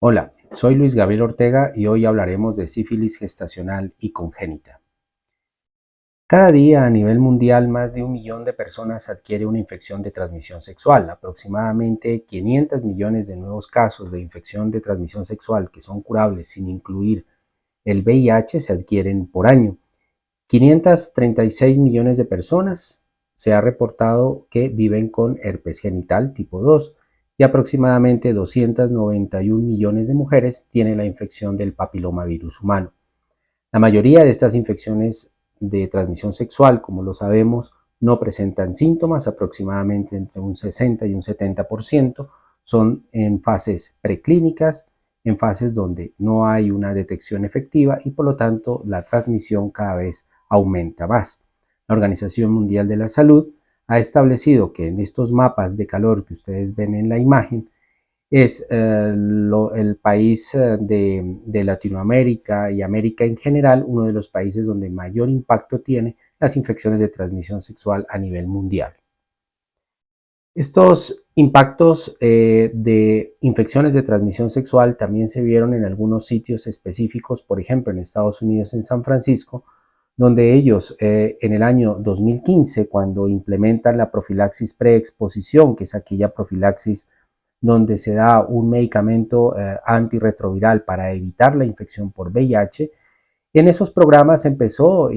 Hola, soy Luis Gabriel Ortega y hoy hablaremos de sífilis gestacional y congénita. Cada día a nivel mundial más de 1 millón de personas adquiere una infección de transmisión sexual. Aproximadamente 500 millones de nuevos casos de infección de transmisión sexual que son curables sin incluir el VIH se adquieren por año. 536 millones de personas se ha reportado que viven con herpes genital tipo 2 y aproximadamente 291 millones de mujeres tienen la infección del papilomavirus humano. La mayoría de estas infecciones de transmisión sexual, como lo sabemos, no presentan síntomas, aproximadamente entre un 60 y un 70% son en fases preclínicas, en fases donde no hay una detección efectiva y por lo tanto la transmisión cada vez aumenta más. La Organización Mundial de la Salud ha establecido que en estos mapas de calor que ustedes ven en la imagen, es el país de Latinoamérica y América en general, uno de los países donde mayor impacto tiene las infecciones de transmisión sexual a nivel mundial. Estos impactos de infecciones de transmisión sexual también se vieron en algunos sitios específicos, por ejemplo en Estados Unidos, en San Francisco, donde ellos en el año 2015, cuando implementan la profilaxis preexposición, que es aquella profilaxis donde se da un medicamento antirretroviral para evitar la infección por VIH, en esos programas empezó,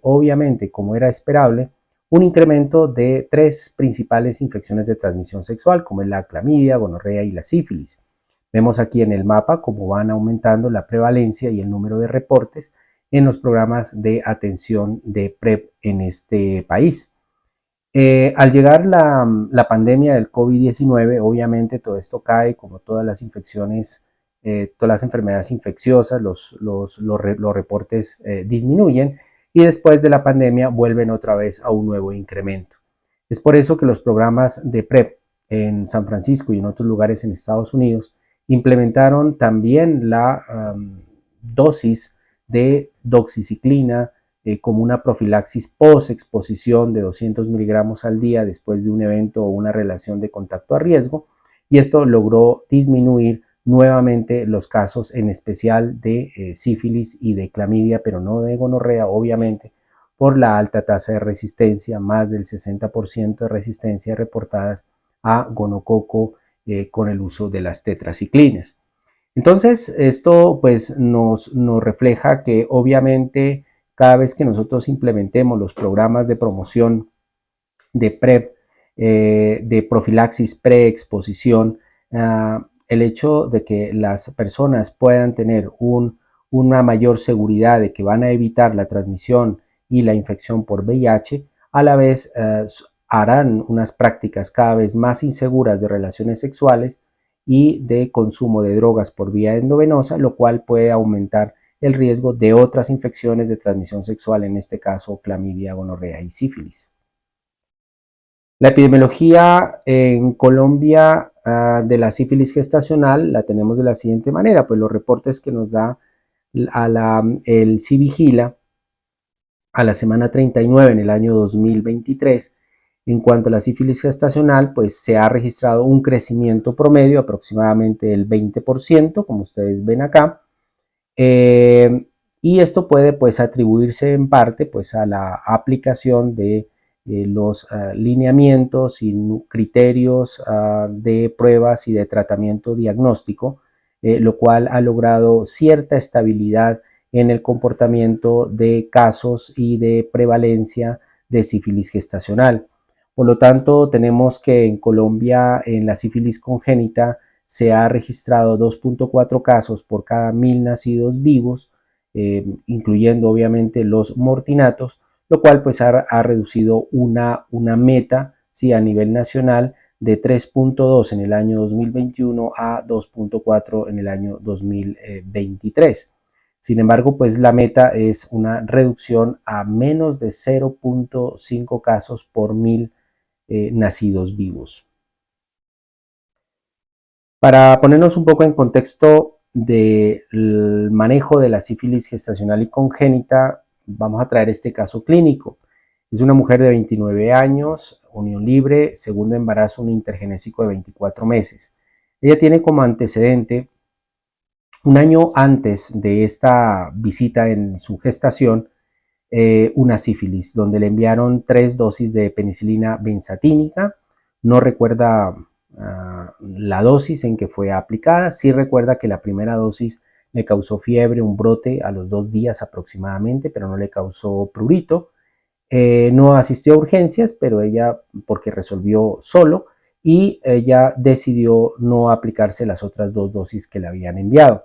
obviamente, como era esperable, un incremento de 3 principales infecciones de transmisión sexual, como es la clamidia, gonorrea y la sífilis. Vemos aquí en el mapa cómo van aumentando la prevalencia y el número de reportes en los programas de atención de PrEP en este país. Al llegar la pandemia del COVID-19, obviamente todo esto cae, como todas las infecciones, todas las enfermedades infecciosas, los reportes disminuyen y después de la pandemia vuelven otra vez a un nuevo incremento. Es por eso que los programas de PrEP en San Francisco y en otros lugares en Estados Unidos implementaron también la dosis de doxiciclina, como una profilaxis post-exposición de 200 miligramos al día después de un evento o una relación de contacto a riesgo, y esto logró disminuir nuevamente los casos, en especial de sífilis y de clamidia, pero no de gonorrea, obviamente, por la alta tasa de resistencia, más del 60% de resistencia reportadas a gonococo con el uso de las tetraciclinas. Entonces, esto pues nos refleja que obviamente cada vez que nosotros implementemos los programas de promoción de PrEP, de profilaxis preexposición, el hecho de que las personas puedan tener una mayor seguridad de que van a evitar la transmisión y la infección por VIH, a la vez harán unas prácticas cada vez más inseguras de relaciones sexuales y de consumo de drogas por vía endovenosa, lo cual puede aumentar el riesgo de otras infecciones de transmisión sexual, en este caso clamidia, gonorrea y sífilis. La epidemiología en Colombia de la sífilis gestacional la tenemos de la siguiente manera, pues los reportes que nos da el CIVIGILA a la semana 39 en el año 2023. En cuanto a la sífilis gestacional, pues se ha registrado un crecimiento promedio aproximadamente del 20%, como ustedes ven acá, y esto puede pues atribuirse en parte pues a la aplicación de los lineamientos y criterios de pruebas y de tratamiento diagnóstico, lo cual ha logrado cierta estabilidad en el comportamiento de casos y de prevalencia de sífilis gestacional. Por lo tanto, tenemos que en Colombia, en la sífilis congénita, se ha registrado 2.4 casos por cada 1000 nacidos vivos, incluyendo obviamente los mortinatos, lo cual pues ha reducido una meta, ¿sí?, a nivel nacional de 3.2 en el año 2021 a 2.4 en el año 2023. Sin embargo, pues la meta es una reducción a menos de 0.5 casos por 1000 nacidos vivos. Para ponernos un poco en contexto del manejo de la sífilis gestacional y congénita, vamos a traer este caso clínico. Es una mujer de 29 años, unión libre, segundo embarazo, un intergenésico de 24 meses. Ella tiene como antecedente Un año antes de esta visita en su gestación, una sífilis, donde le enviaron 3 dosis de penicilina benzatínica. No recuerda la dosis en que fue aplicada, sí recuerda que la primera dosis le causó fiebre, un brote a los 2 días aproximadamente, pero no le causó prurito. No asistió a urgencias, pero ella, porque resolvió solo, y ella decidió no aplicarse las otras 2 dosis que le habían enviado.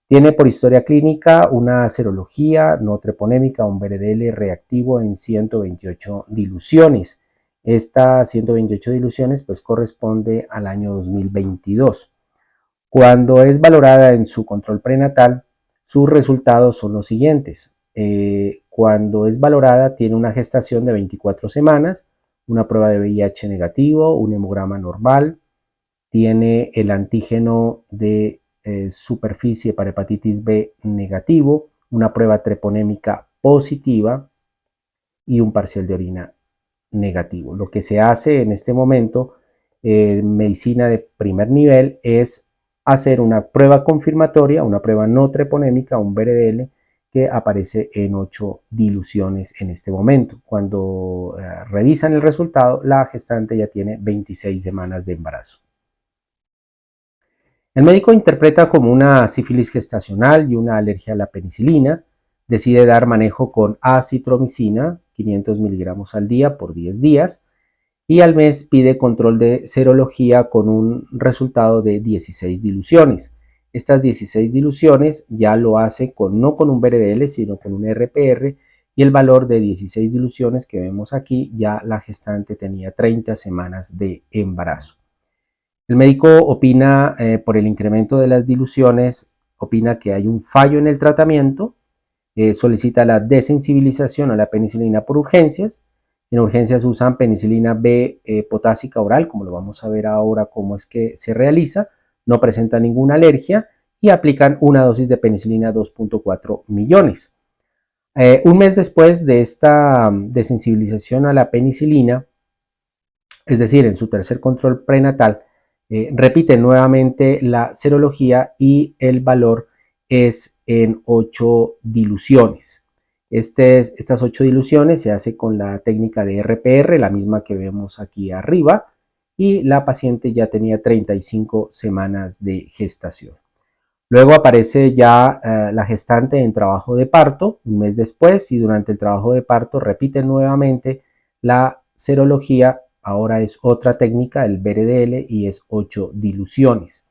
Tiene por historia clínica una serología no treponémica, un VRDL reactivo en 128 diluciones. Estas 128 diluciones pues corresponde al año 2022. Cuando es valorada en su control prenatal, sus resultados son los siguientes. Cuando es valorada tiene una gestación de 24 semanas, una prueba de VIH negativo, un hemograma normal, tiene el antígeno de superficie para hepatitis B negativo, una prueba treponémica positiva y un parcial de orina negativo. Lo que se hace en este momento en medicina de primer nivel es hacer una prueba confirmatoria, una prueba no treponémica, un VRDL, que aparece en 8 diluciones en este momento. Cuando revisan el resultado, la gestante ya tiene 26 semanas de embarazo. El médico interpreta como una sífilis gestacional y una alergia a la penicilina. Decide dar manejo con acitromicina, 500 miligramos al día por 10 días. Y al mes pide control de serología con un resultado de 16 diluciones. Estas 16 diluciones ya lo hace no con un VRDL, sino con un RPR, y el valor de 16 diluciones que vemos aquí, ya la gestante tenía 30 semanas de embarazo. El médico opina por el incremento de las diluciones, opina que hay un fallo en el tratamiento, solicita la desensibilización a la penicilina por urgencias. En urgencias usan penicilina B potásica oral, como lo vamos a ver ahora cómo es que se realiza, no presenta ninguna alergia y aplican una dosis de penicilina 2.4 millones. Un mes después de esta desensibilización a la penicilina, es decir, en su tercer control prenatal, repite nuevamente la serología y el valor es en 8 diluciones. Estas 8 diluciones se hace con la técnica de RPR, la misma que vemos aquí arriba, y la paciente ya tenía 35 semanas de gestación. Luego aparece ya la gestante en trabajo de parto, un mes después, y durante el trabajo de parto repite nuevamente la serología. Ahora es otra técnica, el VRDL, y es 8 diluciones.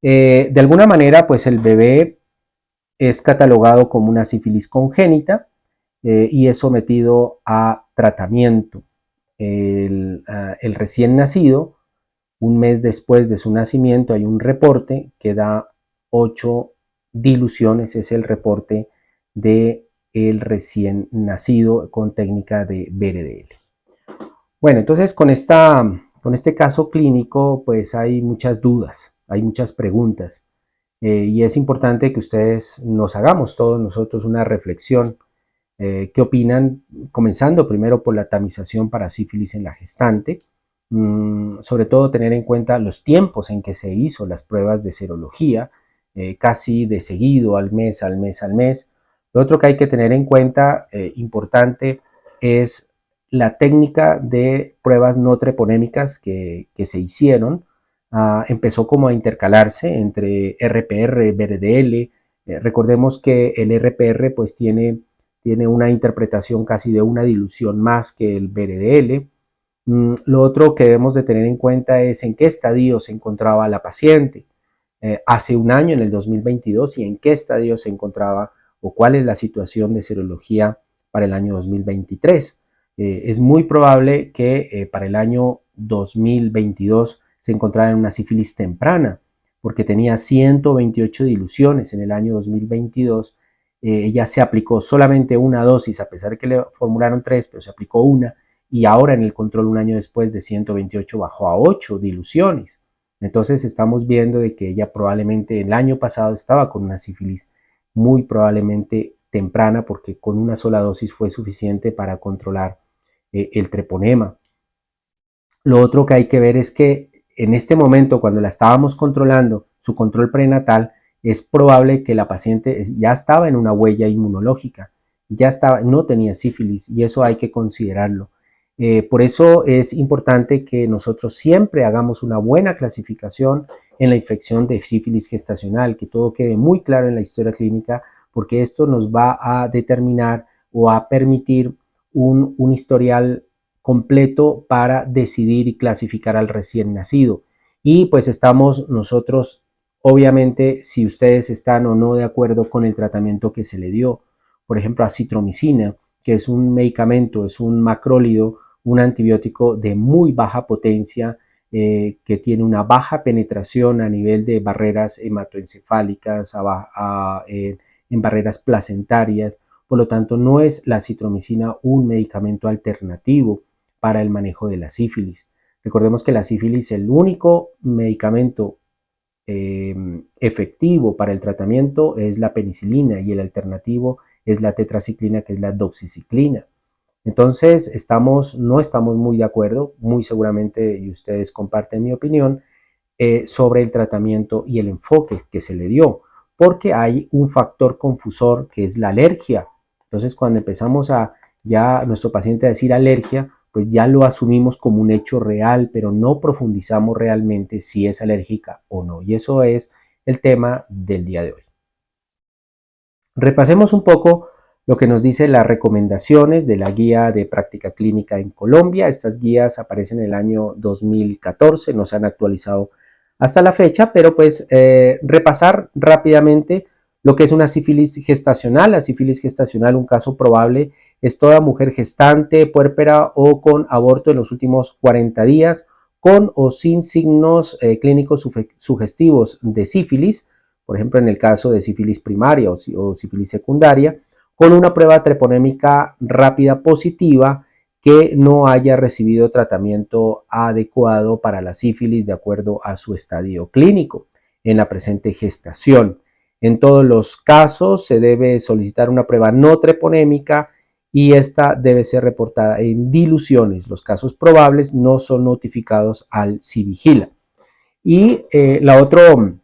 De alguna manera, pues el bebé es catalogado como una sífilis congénita y es sometido a tratamiento. El recién nacido, un mes después de su nacimiento, hay un reporte que da 8 diluciones, es el reporte del recién nacido con técnica de VRDL. Bueno, entonces con este caso clínico pues hay muchas dudas, hay muchas preguntas y es importante que ustedes nos hagamos todos nosotros una reflexión. ¿Qué opinan? Comenzando primero por la tamización para sífilis en la gestante, sobre todo tener en cuenta los tiempos en que se hizo las pruebas de serología, casi de seguido, al mes, al mes, al mes. Lo otro que hay que tener en cuenta, importante, es la técnica de pruebas no treponémicas que se hicieron. Empezó como a intercalarse entre RPR, VRDL. Recordemos que el RPR pues tiene una interpretación casi de una dilución más que el VRDL. Lo otro que debemos de tener en cuenta es en qué estadio se encontraba la paciente hace un año, en el 2022, y en qué estadio se encontraba o cuál es la situación de serología para el año 2023. Es muy probable que para el año 2022 se encontrara en una sífilis temprana, porque tenía 128 diluciones en el año 2022. Ella se aplicó solamente una dosis, a pesar de que le formularon 3, pero se aplicó una, y ahora en el control un año después de 128 bajó a 8 diluciones. Entonces estamos viendo de que ella probablemente el año pasado estaba con una sífilis muy probablemente temprana, porque con una sola dosis fue suficiente para controlar el treponema. Lo otro que hay que ver es que en este momento, cuando la estábamos controlando, su control prenatal, es probable que la paciente ya estaba en una huella inmunológica, no tenía sífilis, y eso hay que considerarlo. Por eso es importante que nosotros siempre hagamos una buena clasificación en la infección de sífilis gestacional, que todo quede muy claro en la historia clínica, porque esto nos va a determinar o a permitir un historial completo para decidir y clasificar al recién nacido. Y pues estamos nosotros, obviamente, si ustedes están o no de acuerdo con el tratamiento que se le dio. Por ejemplo, acitromicina, que es un medicamento, es un macrólido, un antibiótico de muy baja potencia, que tiene una baja penetración a nivel de barreras hematoencefálicas, en barreras placentarias. Por lo tanto, no es la acitromicina un medicamento alternativo para el manejo de la sífilis. Recordemos que la sífilis, el único medicamento efectivo para el tratamiento es la penicilina, y el alternativo es la tetraciclina, que es la doxiciclina. Entonces, no estamos muy de acuerdo, muy seguramente, y ustedes comparten mi opinión, sobre el tratamiento y el enfoque que se le dio, porque hay un factor confusor que es la alergia. Entonces, cuando empezamos a ya nuestro paciente a decir alergia, pues ya lo asumimos como un hecho real, pero no profundizamos realmente si es alérgica o no. Y eso es el tema del día de hoy. Repasemos un poco lo que nos dice las recomendaciones de la guía de práctica clínica en Colombia. Estas guías aparecen en el año 2014, no se han actualizado hasta la fecha, pero pues repasar rápidamente lo que es una sífilis gestacional. La sífilis gestacional, un caso probable, es toda mujer gestante, puérpera o con aborto en los últimos 40 días, con o sin signos clínicos sugestivos de sífilis, por ejemplo en el caso de sífilis primaria o sífilis secundaria, con una prueba treponémica rápida positiva, que no haya recibido tratamiento adecuado para la sífilis de acuerdo a su estadio clínico en la presente gestación. En todos los casos se debe solicitar una prueba no treponémica, y esta debe ser reportada en diluciones. Los casos probables no son notificados al CIVIGILA. Y el otro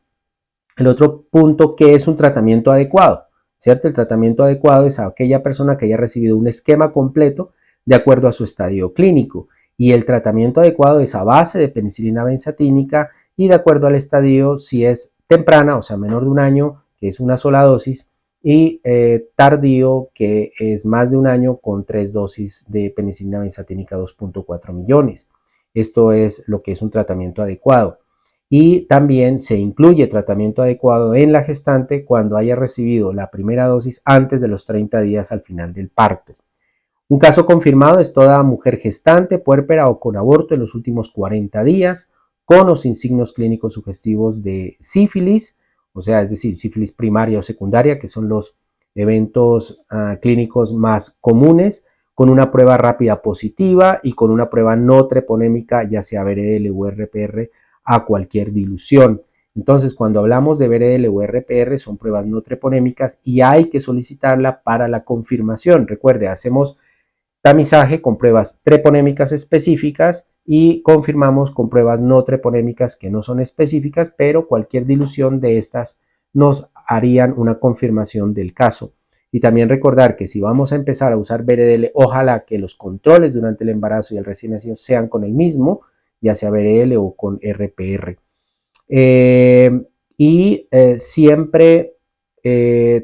punto, que es un tratamiento adecuado, ¿cierto? El tratamiento adecuado es a aquella persona que haya recibido un esquema completo de acuerdo a su estadio clínico, y el tratamiento adecuado es a base de penicilina benzatínica y de acuerdo al estadio, si es temprana, o sea, menor de un año, que es una sola dosis, y tardío, que es más de un año, con 3 dosis de penicilina benzatínica 2.4 millones. Esto es lo que es un tratamiento adecuado. Y también se incluye tratamiento adecuado en la gestante cuando haya recibido la primera dosis antes de los 30 días al final del parto. Un caso confirmado es toda mujer gestante, puérpera o con aborto en los últimos 40 días, con o sin signos clínicos sugestivos de sífilis, o sea, es decir, sífilis primaria o secundaria, que son los eventos clínicos más comunes, con una prueba rápida positiva y con una prueba no treponémica, ya sea BRL o RPR, a cualquier dilución. Entonces, cuando hablamos de BRL o RPR, son pruebas no treponémicas y hay que solicitarla para la confirmación. Recuerde, hacemos tamizaje con pruebas treponémicas específicas y confirmamos con pruebas no treponémicas que no son específicas, pero cualquier dilución de estas nos harían una confirmación del caso. Y también recordar que si vamos a empezar a usar BRL, ojalá que los controles durante el embarazo y el recién nacido sean con el mismo, ya sea BRL o con RPR. Siempre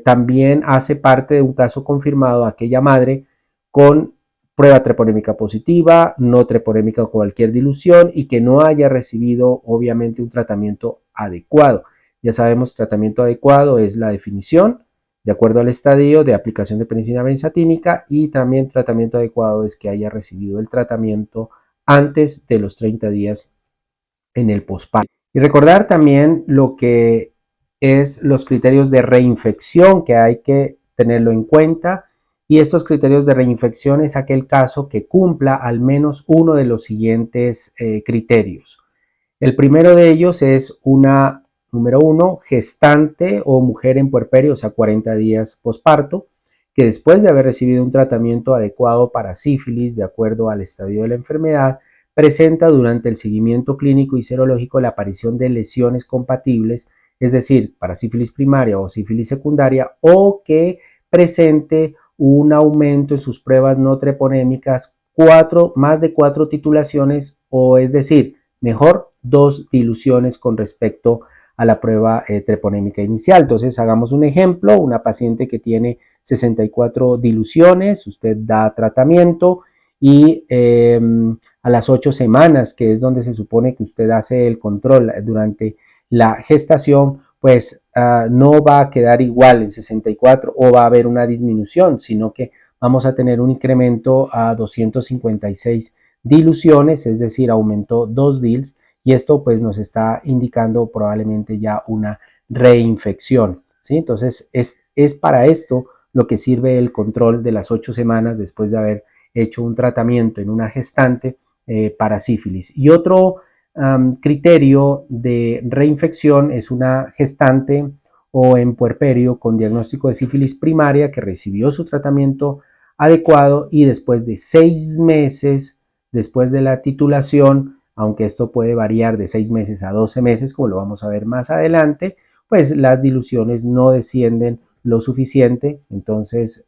también hace parte de un caso confirmado aquella madre con prueba treponémica positiva, no treponémica o cualquier dilución, y que no haya recibido obviamente un tratamiento adecuado. Ya sabemos, tratamiento adecuado es la definición de acuerdo al estadio de aplicación de penicilina benzatínica, y también tratamiento adecuado es que haya recibido el tratamiento antes de los 30 días en el posparto. Y recordar también lo que es los criterios de reinfección, que hay que tenerlo en cuenta. Y estos criterios de reinfección es aquel caso que cumpla al menos uno de los siguientes criterios. El primero de ellos es número 1, gestante o mujer en puerperio, o sea, 40 días posparto, que después de haber recibido un tratamiento adecuado para sífilis de acuerdo al estadio de la enfermedad, presenta durante el seguimiento clínico y serológico la aparición de lesiones compatibles es decir, para sífilis primaria o sífilis secundaria, o que presente un aumento en sus pruebas no treponémicas, más de 4 titulaciones, o es decir, mejor 2 diluciones con respecto a la prueba treponémica inicial. Entonces, hagamos un ejemplo, una paciente que tiene 64 diluciones, usted da tratamiento y a las 8 semanas, que es donde se supone que usted hace el control durante la gestación, pues no va a quedar igual en 64 o va a haber una disminución, sino que vamos a tener un incremento a 256 diluciones, es decir, aumentó 2 DILs, y esto pues nos está indicando probablemente ya una reinfección, ¿sí? Entonces es para esto lo que sirve el control de las 8 semanas después de haber hecho un tratamiento en una gestante para sífilis. Y otro criterio de reinfección es una gestante o en puerperio con diagnóstico de sífilis primaria que recibió su tratamiento adecuado y después de 6 meses, después de la titulación, aunque esto puede variar de 6 meses a 12 meses, como lo vamos a ver más adelante, pues las diluciones no descienden lo suficiente. Entonces,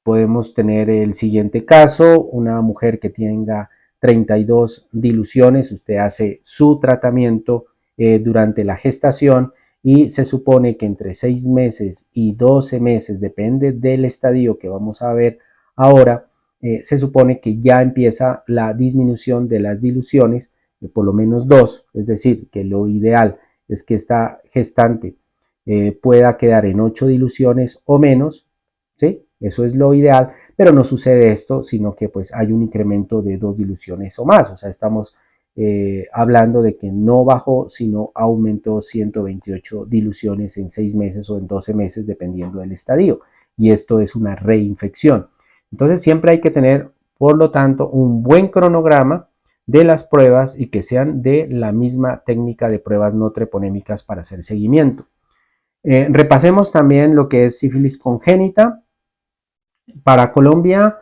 podemos tener el siguiente caso, una mujer que tenga 32 diluciones, usted hace su tratamiento durante la gestación y se supone que entre 6 meses y 12 meses, depende del estadio que vamos a ver ahora, se supone que ya empieza la disminución de las diluciones, por lo menos 2, es decir, que lo ideal es que esta gestante pueda quedar en 8 diluciones o menos, ¿sí? Eso es lo ideal, pero no sucede esto, sino que pues hay un incremento de 2 diluciones o más, o sea, estamos hablando de que no bajó, sino aumentó 128 diluciones en 6 meses o en 12 meses, dependiendo del estadio, y esto es una reinfección. Entonces siempre hay que tener, por lo tanto, un buen cronograma de las pruebas y que sean de la misma técnica de pruebas no treponémicas para hacer seguimiento. Repasemos también lo que es sífilis congénita. Para Colombia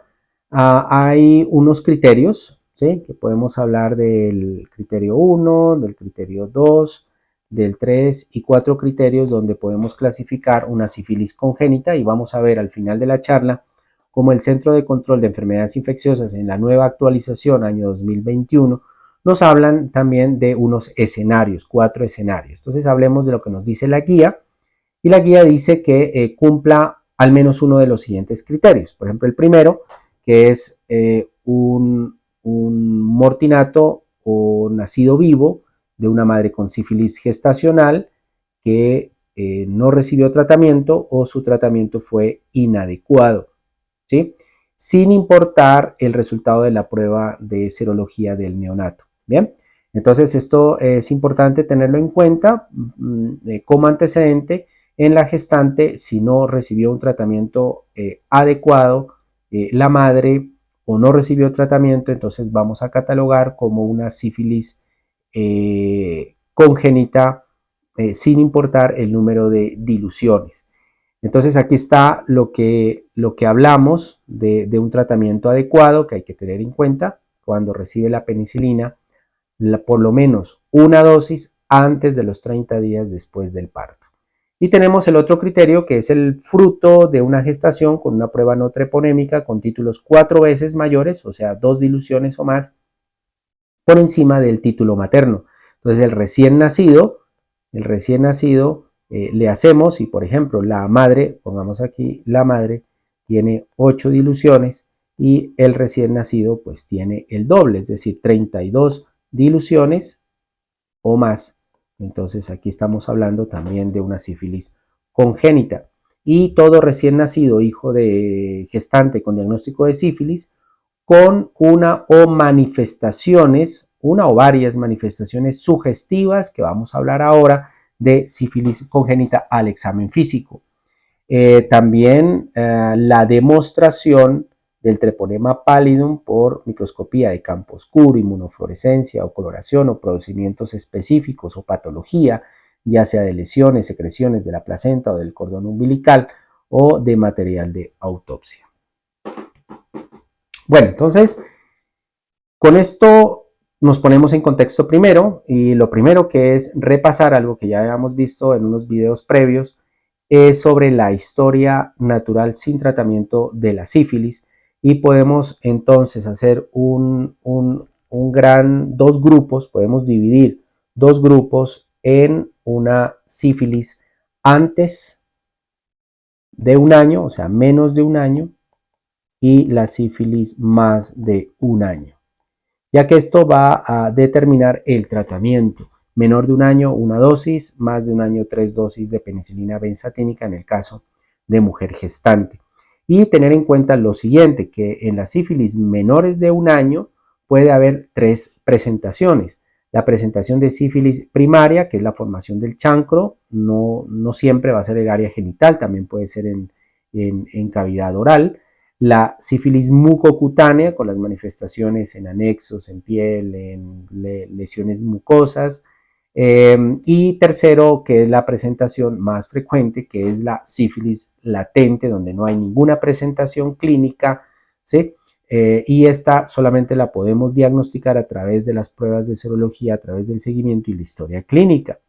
hay unos criterios, ¿sí? Que podemos hablar del criterio 1, del criterio 2, del 3 y 4 criterios donde podemos clasificar una sífilis congénita, y vamos a ver al final de la charla cómo el Centro de Control de Enfermedades Infecciosas en la nueva actualización año 2021 nos hablan también de unos escenarios, 4 escenarios. Entonces hablemos de lo que nos dice la guía, y la guía dice que cumpla al menos uno de los siguientes criterios. Por ejemplo, el primero, que es un mortinato o nacido vivo de una madre con sífilis gestacional que no recibió tratamiento o su tratamiento fue inadecuado, ¿sí? Sin importar el resultado de la prueba de serología del neonato. Bien, entonces esto es importante tenerlo en cuenta como antecedente en la gestante. Si no recibió un tratamiento adecuado la madre, o no recibió tratamiento, entonces vamos a catalogar como una sífilis congénita sin importar el número de diluciones. Entonces aquí está lo que hablamos de un tratamiento adecuado que hay que tener en cuenta cuando recibe la penicilina, por lo menos una dosis antes de los 30 días después del parto. Y tenemos el otro criterio, que es el fruto de una gestación con una prueba no treponémica con títulos 4 veces mayores, o sea, 2 diluciones o más, por encima del título materno. Entonces el recién nacido le hacemos, y por ejemplo la madre, pongamos aquí la madre, tiene 8 diluciones y el recién nacido pues tiene el doble, es decir, 32 diluciones o más. Entonces aquí estamos hablando también de una sífilis congénita. Y todo recién nacido, hijo de gestante con diagnóstico de sífilis, con una o varias manifestaciones sugestivas, que vamos a hablar ahora, de sífilis congénita al examen físico. También la demostración del treponema pallidum por microscopía de campo oscuro, inmunofluorescencia o coloración, o procedimientos específicos o patología, ya sea de lesiones, secreciones de la placenta o del cordón umbilical, o de material de autopsia. Bueno, entonces, con esto nos ponemos en contexto primero y lo primero que es repasar algo que ya habíamos visto en unos videos previos es sobre la historia natural sin tratamiento de la sífilis y podemos entonces hacer dos grupos, podemos dividir dos grupos en una sífilis antes de un año, o sea, menos de un año, y la sífilis más de un año, ya que esto va a determinar el tratamiento. Menor de un año, una dosis, más de un año, 3 dosis de penicilina benzatínica en el caso de mujer gestante. Y tener en cuenta lo siguiente, que en las sífilis menores de un año puede haber 3 presentaciones. La presentación de sífilis primaria, que es la formación del chancro, no siempre va a ser el área genital, también puede ser en cavidad oral. La sífilis mucocutánea, con las manifestaciones en anexos, en piel, en lesiones mucosas. Y tercero, que es la presentación más frecuente, que es la sífilis latente, donde no hay ninguna presentación clínica, ¿sí? Y esta solamente la podemos diagnosticar a través de las pruebas de serología, a través del seguimiento y la historia clínica.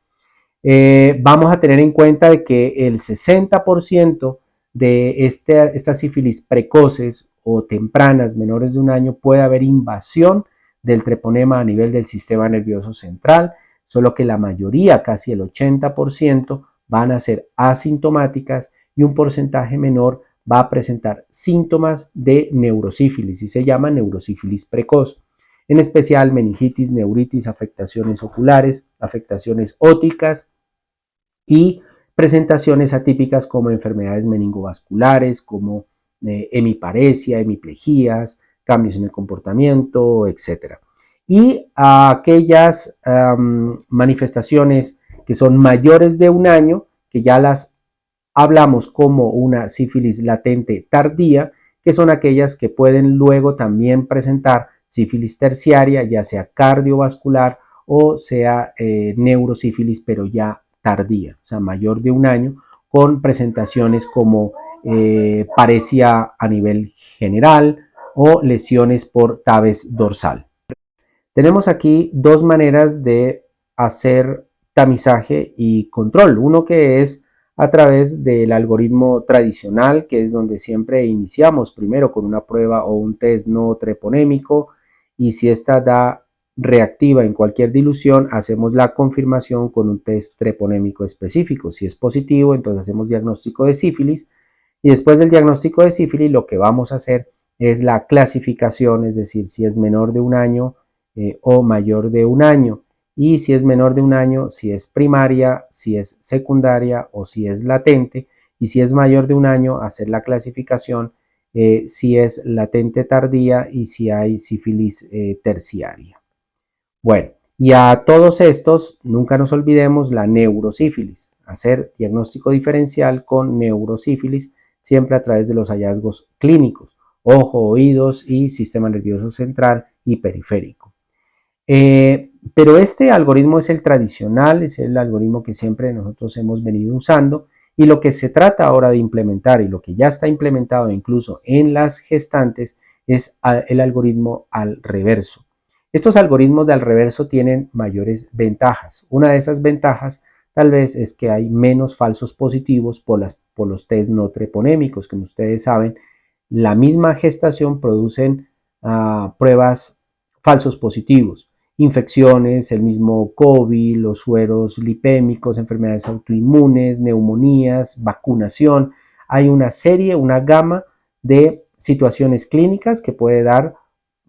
Vamos a tener en cuenta de que el 60% de estas sífilis precoces o tempranas, menores de un año, puede haber invasión del treponema a nivel del sistema nervioso central, solo que la mayoría, casi el 80%, van a ser asintomáticas y un porcentaje menor va a presentar síntomas de neurosífilis y se llama neurosífilis precoz. En especial meningitis, neuritis, afectaciones oculares, afectaciones ópticas y presentaciones atípicas como enfermedades meningovasculares, como hemiparesia, hemiplejías, cambios en el comportamiento, etc. Y aquellas manifestaciones que son mayores de un año, que ya las hablamos como una sífilis latente tardía, que son aquellas que pueden luego también presentar sífilis terciaria, ya sea cardiovascular o sea neurosífilis, pero ya tardía, o sea, mayor de un año, con presentaciones como paresia a nivel general o lesiones por tabes dorsal. Tenemos aquí dos maneras de hacer tamizaje y control. Uno que es a través del algoritmo tradicional, que es donde siempre iniciamos primero con una prueba o un test no treponémico, y si esta da reactiva en cualquier dilución, hacemos la confirmación con un test treponémico específico. Si es positivo, entonces hacemos diagnóstico de sífilis, y después del diagnóstico de sífilis lo que vamos a hacer es la clasificación, es decir, si es menor de un año o mayor de un año. Y si es menor de un año, si es primaria, si es secundaria o si es latente. Y si es mayor de un año, hacer la clasificación si es latente tardía y si hay sífilis terciaria. Bueno, y a todos estos, nunca nos olvidemos la neurosífilis. Hacer diagnóstico diferencial con neurosífilis siempre a través de los hallazgos clínicos, ojo, oídos y sistema nervioso central y periférico. Pero este algoritmo es el tradicional, es el algoritmo que siempre nosotros hemos venido usando, y lo que se trata ahora de implementar y lo que ya está implementado incluso en las gestantes es el algoritmo al reverso. Estos algoritmos de al reverso tienen mayores ventajas. Una de esas ventajas tal vez es que hay menos falsos positivos por los test no treponémicos. Como ustedes saben, la misma gestación producen pruebas falsos positivos, infecciones, el mismo COVID, los sueros lipémicos, enfermedades autoinmunes, neumonías, vacunación. Hay una serie, una gama de situaciones clínicas que puede dar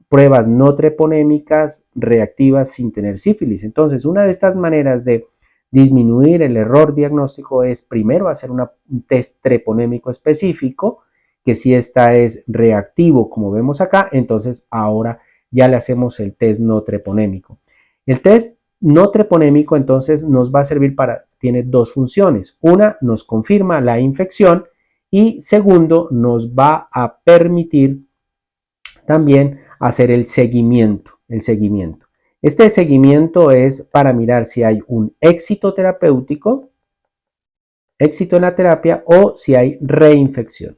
pruebas no treponémicas reactivas sin tener sífilis. Entonces, una de estas maneras de disminuir el error diagnóstico es primero hacer un test treponémico específico, que si esta es reactivo, como vemos acá, entonces ahora ya le hacemos el test no treponémico. El test no treponémico entonces nos va a servir tiene dos funciones. Una, nos confirma la infección y segundo, nos va a permitir también hacer el seguimiento. Este seguimiento es para mirar si hay un éxito terapéutico, éxito en la terapia o si hay reinfección,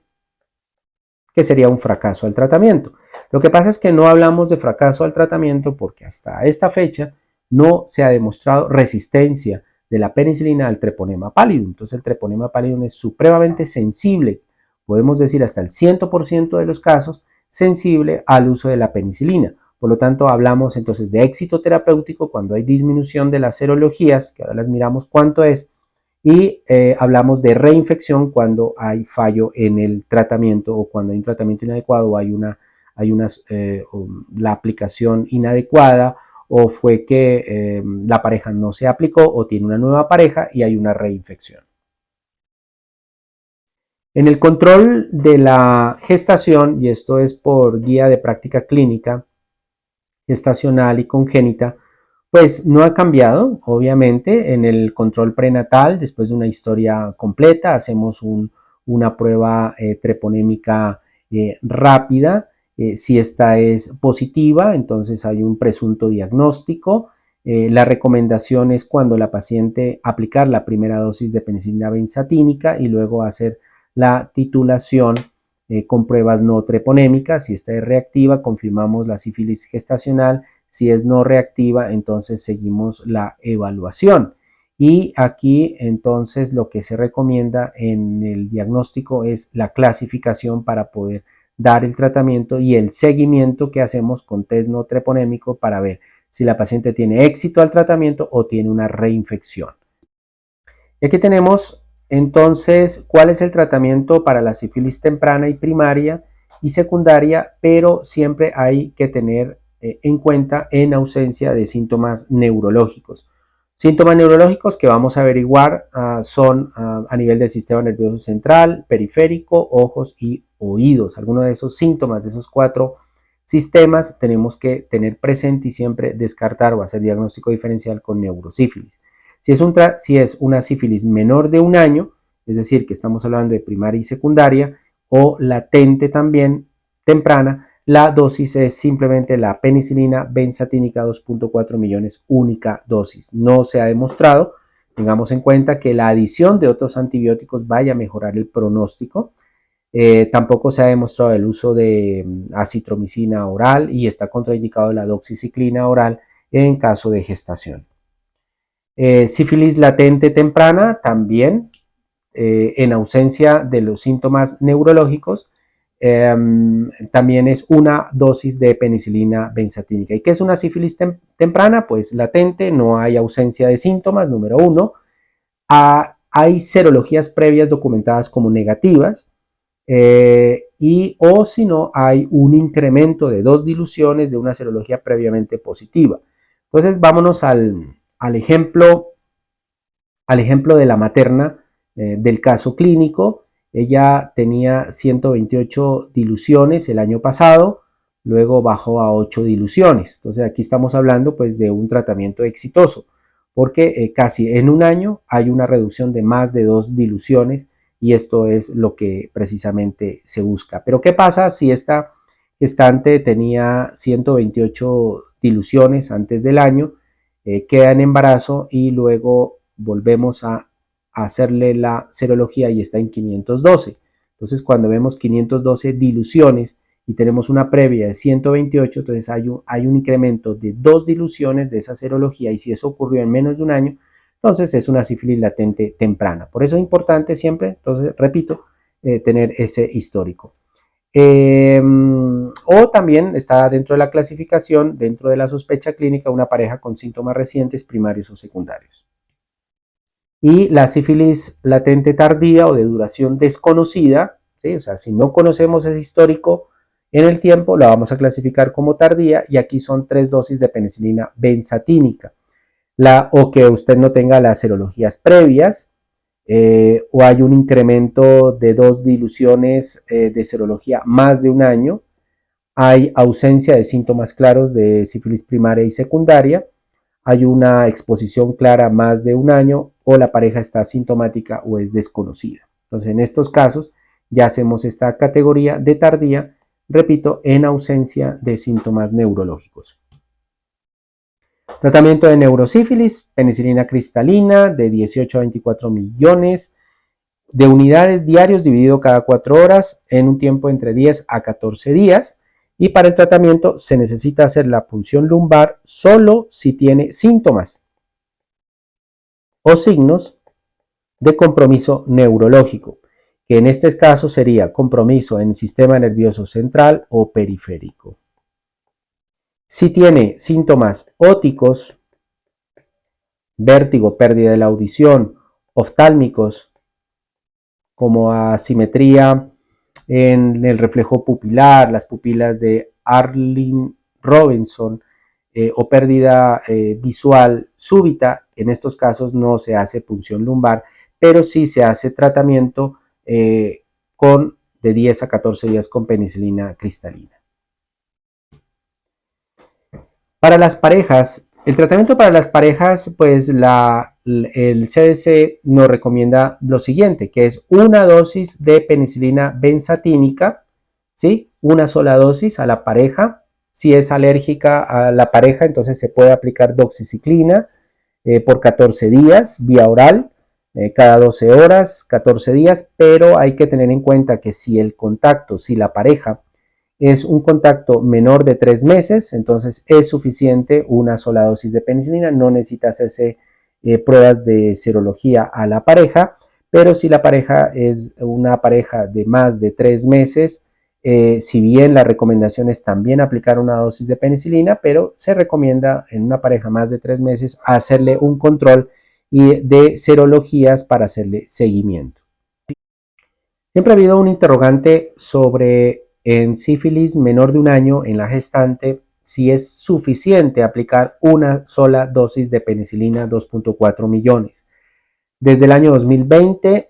que sería un fracaso al tratamiento. Lo que pasa es que no hablamos de fracaso al tratamiento porque hasta esta fecha no se ha demostrado resistencia de la penicilina al treponema pallidum. Entonces el treponema pallidum es supremamente sensible, podemos decir hasta el 100% de los casos, sensible al uso de la penicilina. Por lo tanto, hablamos entonces de éxito terapéutico cuando hay disminución de las serologías, que ahora las miramos cuánto es, y hablamos de reinfección cuando hay fallo en el tratamiento o cuando hay un tratamiento inadecuado o la aplicación inadecuada o fue que la pareja no se aplicó o tiene una nueva pareja y hay una reinfección. En el control de la gestación, y esto es por guía de práctica clínica, gestacional y congénita, pues no ha cambiado, obviamente. En el control prenatal, después de una historia completa, hacemos una prueba treponémica rápida. Si esta es positiva, entonces hay un presunto diagnóstico. La recomendación es cuando la paciente aplicar la primera dosis de penicilina benzatínica y luego hacer la titulación con pruebas no treponémicas. Si esta es reactiva, confirmamos la sífilis gestacional. Si es no reactiva, entonces seguimos la evaluación. Y aquí entonces lo que se recomienda en el diagnóstico es la clasificación para poder dar el tratamiento y el seguimiento que hacemos con test no treponémico para ver si la paciente tiene éxito al tratamiento o tiene una reinfección. Y aquí tenemos entonces cuál es el tratamiento para la sífilis temprana y primaria y secundaria, pero siempre hay que tener en cuenta en ausencia de síntomas neurológicos. Síntomas neurológicos que vamos a averiguar son a nivel del sistema nervioso central, periférico, ojos y oídos. Algunos de esos síntomas de esos 4 sistemas tenemos que tener presente y siempre descartar o hacer diagnóstico diferencial con neurosífilis. Si es una sífilis menor de 1 año, es decir, que estamos hablando de primaria y secundaria, o latente también, temprana, la dosis es simplemente la penicilina benzatínica 2.4 millones, única dosis. No se ha demostrado, tengamos en cuenta que la adición de otros antibióticos vaya a mejorar el pronóstico. Tampoco se ha demostrado el uso de acitromicina oral y está contraindicado la doxiciclina oral en caso de gestación. Sífilis latente temprana también, en ausencia de los síntomas neurológicos, también es una dosis de penicilina benzatínica. ¿Y qué es una sífilis temprana? Pues latente, no hay ausencia de síntomas, número 1. Hay serologías previas documentadas como negativas, o si no, hay un incremento de 2 diluciones de una serología previamente positiva. Entonces, vámonos al ejemplo de la materna del caso clínico. Ella tenía 128 diluciones el año pasado, luego bajó a 8 diluciones. Entonces aquí estamos hablando pues de un tratamiento exitoso, porque casi en 1 año hay una reducción de más de 2 diluciones y esto es lo que precisamente se busca. Pero ¿qué pasa si esta gestante tenía 128 diluciones antes del año, queda en embarazo y luego volvemos a hacerle la serología y está en 512? Entonces, cuando vemos 512 diluciones y tenemos una previa de 128, entonces hay un incremento de 2 diluciones de esa serología, y si eso ocurrió en menos de 1 año, entonces es una sífilis latente temprana. Por eso es importante siempre, entonces repito, tener ese histórico. O también está dentro de la clasificación, dentro de la sospecha clínica, una pareja con síntomas recientes primarios o secundarios. Y la sífilis latente tardía o de duración desconocida, ¿sí? O sea, si no conocemos ese histórico en el tiempo, la vamos a clasificar como tardía, y aquí son 3 dosis de penicilina benzatínica. O que usted no tenga las serologías previas, o hay un incremento de 2 diluciones de serología más de 1 año, hay ausencia de síntomas claros de sífilis primaria y secundaria, hay una exposición clara más de 1 año, o la pareja está asintomática o es desconocida. Entonces, en estos casos ya hacemos esta categoría de tardía, repito, en ausencia de síntomas neurológicos. Tratamiento de neurosífilis, penicilina cristalina de 18 a 24 millones de unidades diarios dividido cada 4 horas en un tiempo entre 10 a 14 días. Y para el tratamiento se necesita hacer la punción lumbar solo si tiene síntomas o signos de compromiso neurológico, que en este caso sería compromiso en el sistema nervioso central o periférico. Si tiene síntomas óticos, vértigo, pérdida de la audición, oftálmicos, como asimetría en el reflejo pupilar, las pupilas de Arlen-Robinson, o pérdida visual súbita, en estos casos no se hace punción lumbar, pero sí se hace tratamiento de 10 a 14 días con penicilina cristalina. Para las parejas, el tratamiento para las parejas, pues el CDC nos recomienda lo siguiente, que es una dosis de penicilina benzatínica, ¿sí? Una sola dosis a la pareja. Si es alérgica a la pareja, entonces se puede aplicar doxiciclina por 14 días, vía oral, cada 12 horas, 14 días, pero hay que tener en cuenta que si la pareja es un contacto menor de 3 meses, entonces es suficiente una sola dosis de penicilina, no necesita hacerse pruebas de serología a la pareja, pero si la pareja es una pareja de más de 3 meses, si bien la recomendación es también aplicar una dosis de penicilina, pero se recomienda en una pareja más de 3 meses hacerle un control de serologías para hacerle seguimiento. Siempre ha habido un interrogante sobre en sífilis menor de un año en la gestante si es suficiente aplicar una sola dosis de penicilina 2.4 millones. Desde el año 2020,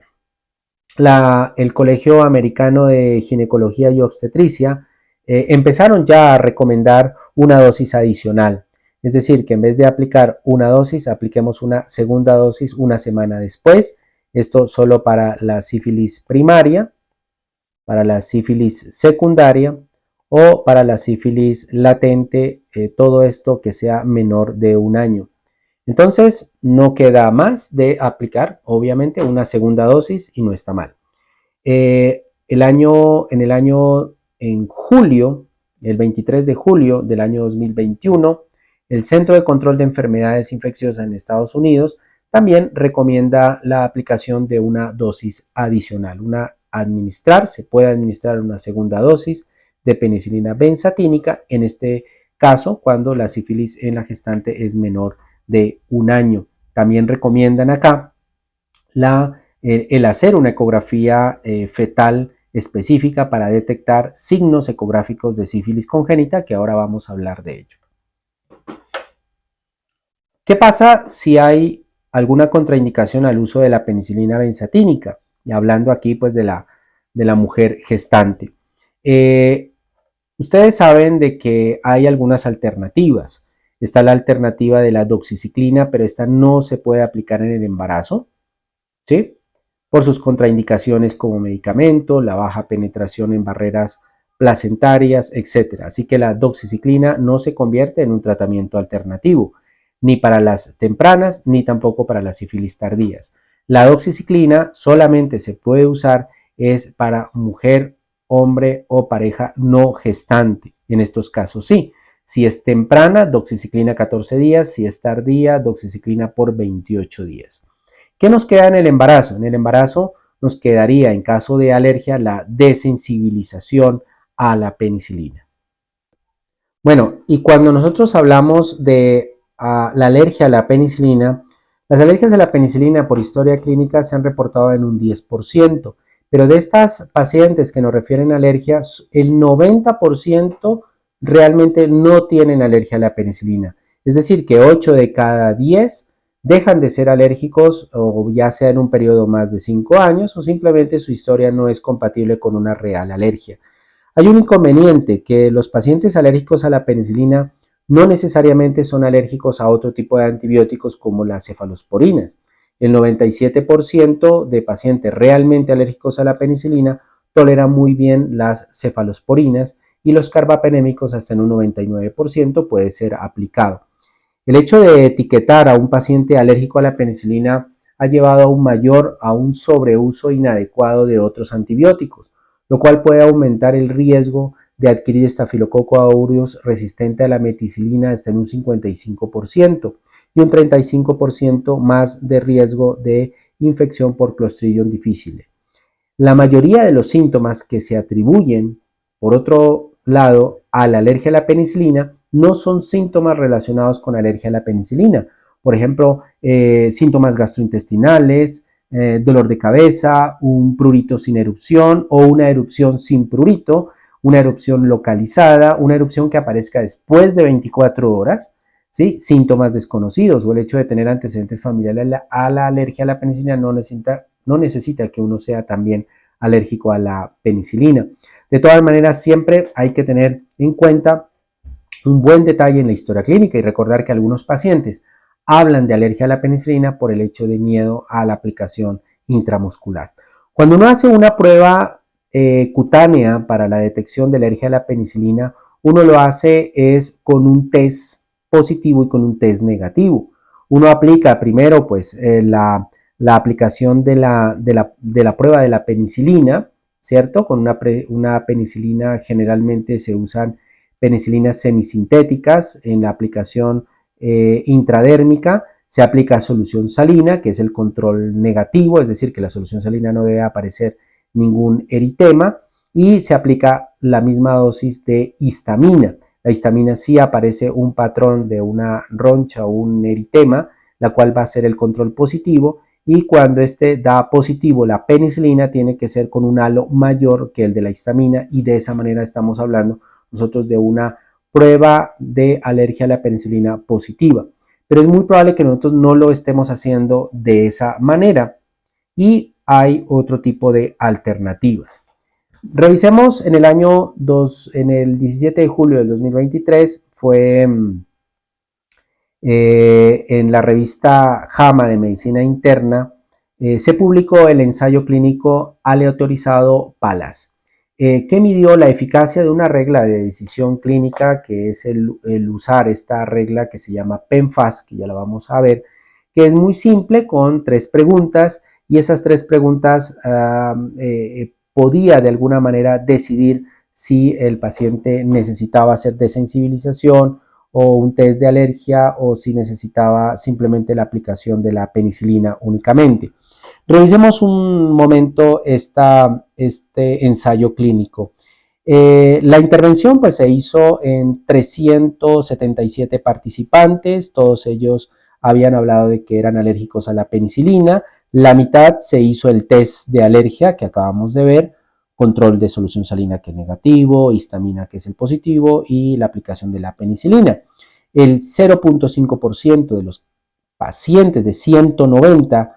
el Colegio Americano de Ginecología y Obstetricia empezaron ya a recomendar una dosis adicional. Es decir, que en vez de aplicar una dosis, apliquemos una segunda dosis una semana después. Esto solo para la sífilis primaria, para la sífilis secundaria o para la sífilis latente, todo esto que sea menor de un año. Entonces, no queda más de aplicar, obviamente, una segunda dosis y no está mal. En julio, el 23 de julio del año 2021, el Centro de Control de Enfermedades Infecciosas en Estados Unidos también recomienda la aplicación de una dosis adicional. Se puede administrar una segunda dosis de penicilina benzatínica, en este caso cuando la sífilis en la gestante es menor de un año. También recomiendan acá el hacer una ecografía fetal específica para detectar signos ecográficos de sífilis congénita, que ahora vamos a hablar de ello. ¿Qué pasa si hay alguna contraindicación al uso de la penicilina benzatínica? Y hablando aquí pues de la mujer gestante. Ustedes saben de que hay algunas alternativas. Está la alternativa de la doxiciclina, pero esta no se puede aplicar en el embarazo, ¿sí? Por sus contraindicaciones como medicamento, la baja penetración en barreras placentarias, etc. Así que la doxiciclina no se convierte en un tratamiento alternativo, ni para las tempranas, ni tampoco para las sífilis tardías. La doxiciclina solamente se puede usar es para mujer, hombre o pareja no gestante. En estos casos sí. Si es temprana, doxiciclina 14 días. Si es tardía, doxiciclina por 28 días. ¿Qué nos queda en el embarazo? En el embarazo nos quedaría, en caso de alergia, la desensibilización a la penicilina. Bueno, y cuando nosotros hablamos de la alergia a la penicilina, las alergias a la penicilina por historia clínica se han reportado en un 10%, pero de estas pacientes que nos refieren a alergias, el 90% realmente no tienen alergia a la penicilina. Es decir, que 8 de cada 10 dejan de ser alérgicos, o ya sea en un periodo más de 5 años, o simplemente su historia no es compatible con una real alergia. Hay un inconveniente, que los pacientes alérgicos a la penicilina no necesariamente son alérgicos a otro tipo de antibióticos como las cefalosporinas. El 97% de pacientes realmente alérgicos a la penicilina toleran muy bien las cefalosporinas, y los carbapenémicos hasta en un 99% puede ser aplicado. El hecho de etiquetar a un paciente alérgico a la penicilina ha llevado a un sobreuso inadecuado de otros antibióticos, lo cual puede aumentar el riesgo de adquirir estafilococo aureus resistente a la meticilina está en un 55% y un 35% más de riesgo de infección por Clostridium difficile. La mayoría de los síntomas que se atribuyen, por otro lado, a la alergia a la penicilina no son síntomas relacionados con alergia a la penicilina. Por ejemplo, síntomas gastrointestinales, dolor de cabeza, un prurito sin erupción o una erupción sin prurito, una erupción localizada, una erupción que aparezca después de 24 horas, ¿sí? Síntomas desconocidos o el hecho de tener antecedentes familiares a la alergia a la penicilina no necesita que uno sea también alérgico a la penicilina. De todas maneras, siempre hay que tener en cuenta un buen detalle en la historia clínica y recordar que algunos pacientes hablan de alergia a la penicilina por el hecho de miedo a la aplicación intramuscular. Cuando uno hace una prueba cutánea para la detección de alergia a la penicilina, uno lo hace es con un test positivo y con un test negativo. Uno aplica primero pues la aplicación de la prueba de la penicilina, ¿cierto? Con una penicilina generalmente se usan penicilinas semisintéticas. En la aplicación intradérmica se aplica solución salina, que es el control negativo, es decir, que la solución salina no debe aparecer ningún eritema, y se aplica la misma dosis de histamina. La histamina sí aparece un patrón de una roncha o un eritema, la cual va a ser el control positivo, y cuando este da positivo la penicilina tiene que ser con un halo mayor que el de la histamina, y de esa manera estamos hablando nosotros de una prueba de alergia a la penicilina positiva. Pero es muy probable que nosotros no lo estemos haciendo de esa manera y hay otro tipo de alternativas. Revisemos en el 17 de julio del 2023, fue en la revista JAMA de Medicina Interna, se publicó el ensayo clínico aleatorizado PALAS, que midió la eficacia de una regla de decisión clínica, que es el usar esta regla que se llama PEMFAS, que ya la vamos a ver, que es muy simple, con 3 preguntas, y esas 3 preguntas podía de alguna manera decidir si el paciente necesitaba hacer desensibilización o un test de alergia, o si necesitaba simplemente la aplicación de la penicilina únicamente. Revisemos un momento este ensayo clínico. La intervención pues se hizo en 377 participantes, todos ellos habían hablado de que eran alérgicos a la penicilina. La mitad se hizo el test de alergia que acabamos de ver, control de solución salina que es negativo, histamina que es el positivo y la aplicación de la penicilina. El 0.5% de los pacientes de 190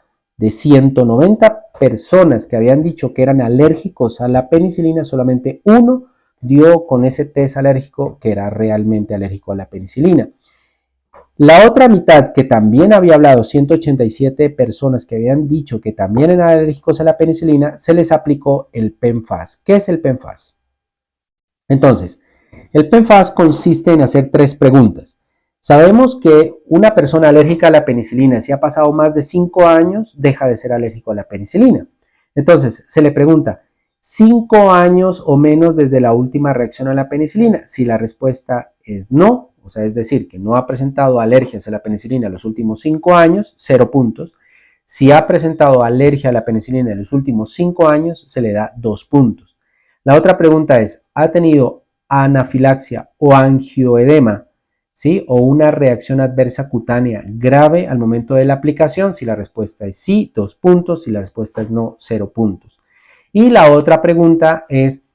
personas que habían dicho que eran alérgicos a la penicilina, solamente uno dio con ese test alérgico que era realmente alérgico a la penicilina. La otra mitad, que también había hablado, 187 personas que habían dicho que también eran alérgicos a la penicilina, se les aplicó el PEMFAS. ¿Qué es el PEMFAS? Entonces, el PEMFAS consiste en hacer 3 preguntas. Sabemos que una persona alérgica a la penicilina, si ha pasado más de 5 años, deja de ser alérgico a la penicilina. Entonces, se le pregunta, 5 años o menos desde la última reacción a la penicilina. Si la respuesta es no, o sea, es decir, que no ha presentado alergias a la penicilina en los últimos 5 años, 0 puntos. Si ha presentado alergia a la penicilina en los últimos 5 años, se le da 2 puntos. La otra pregunta es, ¿ha tenido anafilaxia o angioedema, ¿sí? O una reacción adversa cutánea grave al momento de la aplicación? Si la respuesta es sí, 2 puntos. Si la respuesta es no, 0 puntos. Y la otra pregunta es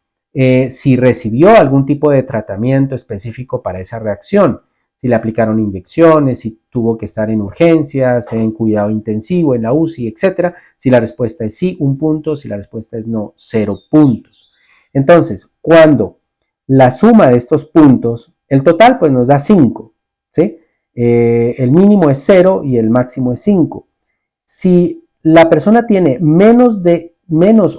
si recibió algún tipo de tratamiento específico para esa reacción, si le aplicaron inyecciones, si tuvo que estar en urgencias, en cuidado intensivo, en la UCI, etc. Si la respuesta es sí, 1 punto. Si la respuesta es no, 0 puntos. Entonces, cuando la suma de estos puntos, el total pues nos da 5, ¿sí? El mínimo es 0 y el máximo es 5. Si la persona tiene menos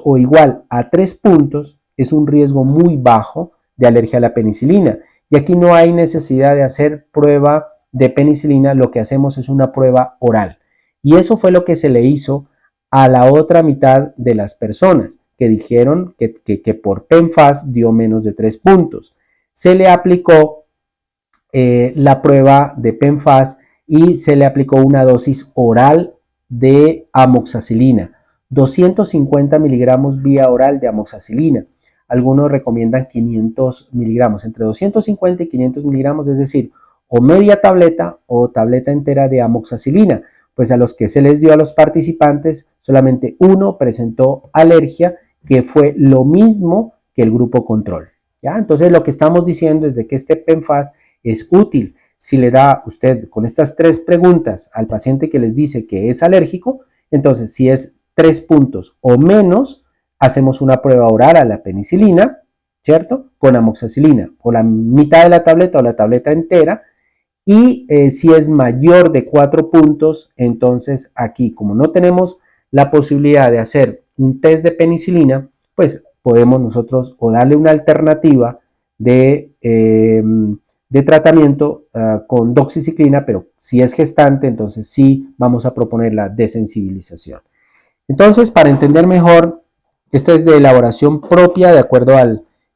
o igual a 3 puntos, es un riesgo muy bajo de alergia a la penicilina. Y aquí no hay necesidad de hacer prueba de penicilina, lo que hacemos es una prueba oral. Y eso fue lo que se le hizo a la otra mitad de las personas. que dijeron que por PENFAS dio menos de 3 puntos. Se le aplicó la prueba de PENFAS y se le aplicó una dosis oral de amoxicilina, 250 miligramos vía oral de amoxicilina. Algunos recomiendan 500 miligramos, entre 250 y 500 miligramos, es decir, o media tableta o tableta entera de amoxicilina. Pues a los que se les dio a los participantes, solamente uno presentó alergia, que fue lo mismo que el grupo control. ¿Ya? Entonces lo que estamos diciendo es de que este PENFAS es útil. Si le da usted con estas 3 preguntas al paciente que les dice que es alérgico, entonces si es 3 puntos o menos, hacemos una prueba oral a la penicilina, ¿cierto? Con amoxicilina, o la mitad de la tableta o la tableta entera. Y si es mayor de 4 puntos, entonces aquí, como no tenemos la posibilidad de hacer un test de penicilina, pues podemos nosotros o darle una alternativa de tratamiento con doxiciclina, pero si es gestante, entonces sí vamos a proponer la desensibilización. Entonces, para entender mejor, esta es de elaboración propia de acuerdo a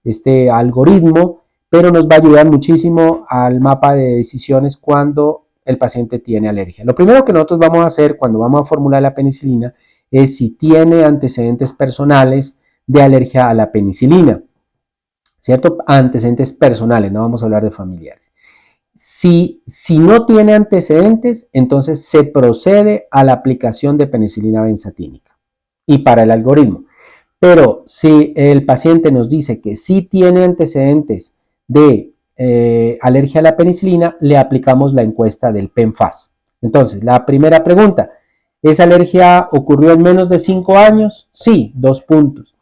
este algoritmo, pero nos va a ayudar muchísimo al mapa de decisiones cuando el paciente tiene alergia. Lo primero que nosotros vamos a hacer cuando vamos a formular la penicilina es si tiene antecedentes personales de alergia a la penicilina, ¿cierto? Antecedentes personales, no vamos a hablar de familiares. Si no tiene antecedentes, entonces se procede a la aplicación de penicilina benzatínica y para el algoritmo. Pero si el paciente nos dice que sí tiene antecedentes de alergia a la penicilina, le aplicamos la encuesta del PENFAS. Entonces, la primera pregunta, ¿esa alergia ocurrió en menos de 5 años? Sí, 2 puntos.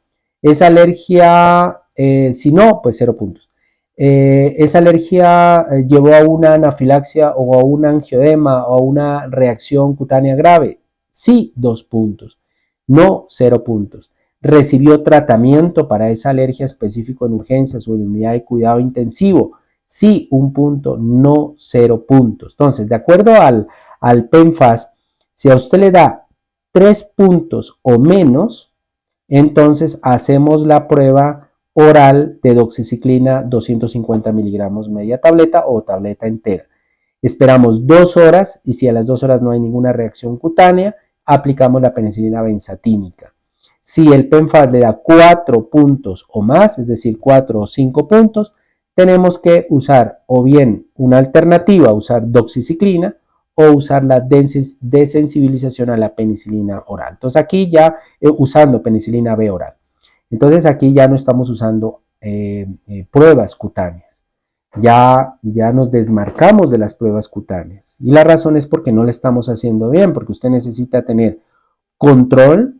¿Esa alergia, si no, pues 0 puntos? ¿Esa alergia llevó a una anafilaxia o a un angioedema o a una reacción cutánea grave? Sí, 2 puntos. No, 0 puntos. ¿Recibió tratamiento para esa alergia específico en urgencias o en unidad de cuidado intensivo? Sí, 1 punto, no 0 puntos. Entonces, de acuerdo al PENFAS, si a usted le da 3 puntos o menos, entonces hacemos la prueba oral de doxiciclina 250 miligramos media tableta o tableta entera. Esperamos 2 horas y si a las 2 horas no hay ninguna reacción cutánea, aplicamos la penicilina benzatínica. Si el PENFAS le da 4 puntos o más, es decir, 4 o 5 puntos, tenemos que usar o bien una alternativa, usar doxiciclina o usar la desensibilización a la penicilina oral. Entonces aquí ya usando penicilina B oral. Entonces aquí ya no estamos usando pruebas cutáneas. Ya nos desmarcamos de las pruebas cutáneas. Y la razón es porque no le estamos haciendo bien, porque usted necesita tener control,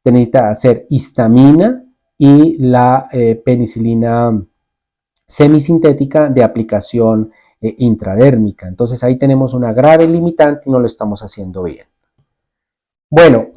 necesita hacer histamina y la penicilina semisintética de aplicación intradérmica. Entonces ahí tenemos una grave limitante y no lo estamos haciendo bien. Bueno,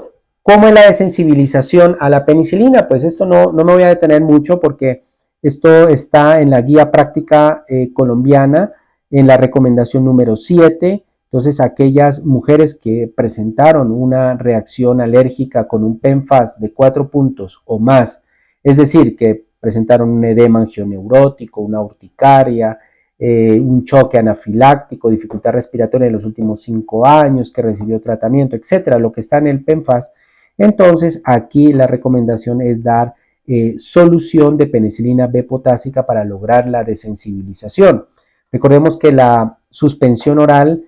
¿cómo es la desensibilización a la penicilina? Pues esto no me voy a detener mucho porque esto está en la guía práctica colombiana, en la recomendación número 7. Entonces, aquellas mujeres que presentaron una reacción alérgica con un PENFAS de 4 puntos o más, es decir, que presentaron un edema angioneurótico, una urticaria, un choque anafiláctico, dificultad respiratoria en los últimos 5 años, que recibió tratamiento, etcétera, lo que está en el PENFAS, entonces aquí la recomendación es dar solución de penicilina B potásica para lograr la desensibilización. Recordemos que la suspensión oral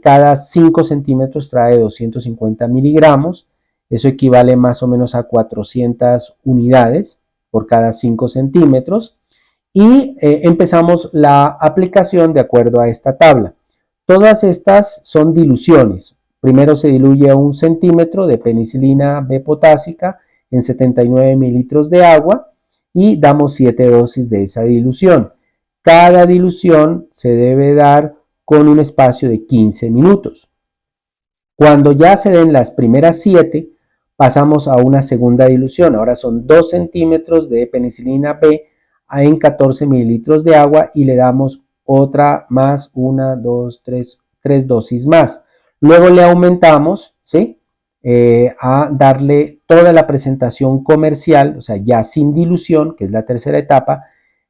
cada 5 centímetros trae 250 miligramos, eso equivale más o menos a 400 unidades por cada 5 centímetros y empezamos la aplicación de acuerdo a esta tabla. Todas estas son diluciones. Primero se diluye 1 centímetro de penicilina B potásica en 79 mililitros de agua y damos 7 dosis de esa dilución. Cada dilución se debe dar con un espacio de 15 minutos. Cuando ya se den las primeras 7, pasamos a una segunda dilución. Ahora son 2 centímetros de penicilina B en 14 mililitros de agua y le damos otra más, 1, 2, 3 dosis más. Luego le aumentamos, ¿sí? a darle toda la presentación comercial, o sea, ya sin dilución, que es la tercera etapa.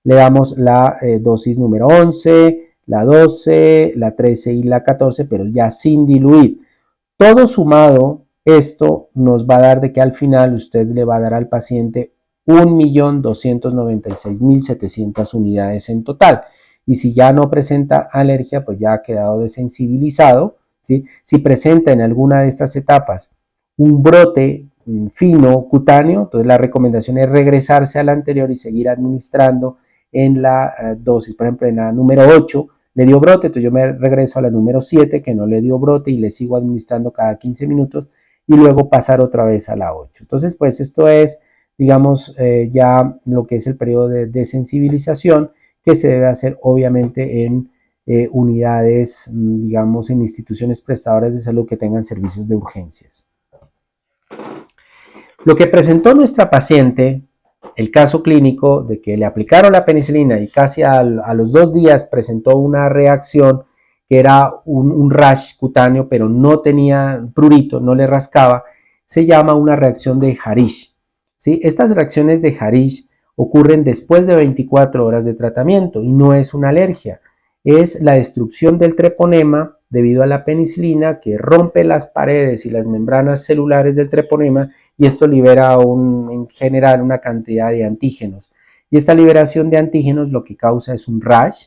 Le damos la dosis número 11, la 12, la 13 y la 14, pero ya sin diluir. Todo sumado, esto nos va a dar de que al final usted le va a dar al paciente 1.296.700 unidades en total. Y si ya no presenta alergia, pues ya ha quedado desensibilizado, ¿sí? Si presenta en alguna de estas etapas un brote fino cutáneo, entonces la recomendación es regresarse a la anterior y seguir administrando en la dosis. Por ejemplo, en la número 8 le dio brote, entonces yo me regreso a la número 7 que no le dio brote y le sigo administrando cada 15 minutos y luego pasar otra vez a la 8. Entonces, pues esto es, digamos, ya lo que es el periodo de desensibilización que se debe hacer obviamente en unidades, digamos, en instituciones prestadoras de salud que tengan servicios de urgencias. Lo que presentó nuestra paciente, el caso clínico de que le aplicaron la penicilina y casi a los 2 días presentó una reacción que era un rash cutáneo, pero no tenía prurito, no le rascaba, se llama una reacción de Harish. ¿Sí? Estas reacciones de Harish ocurren después de 24 horas de tratamiento y no es una alergia, es la destrucción del treponema debido a la penicilina que rompe las paredes y las membranas celulares del treponema y esto libera en general una cantidad de antígenos. Y esta liberación de antígenos lo que causa es un rash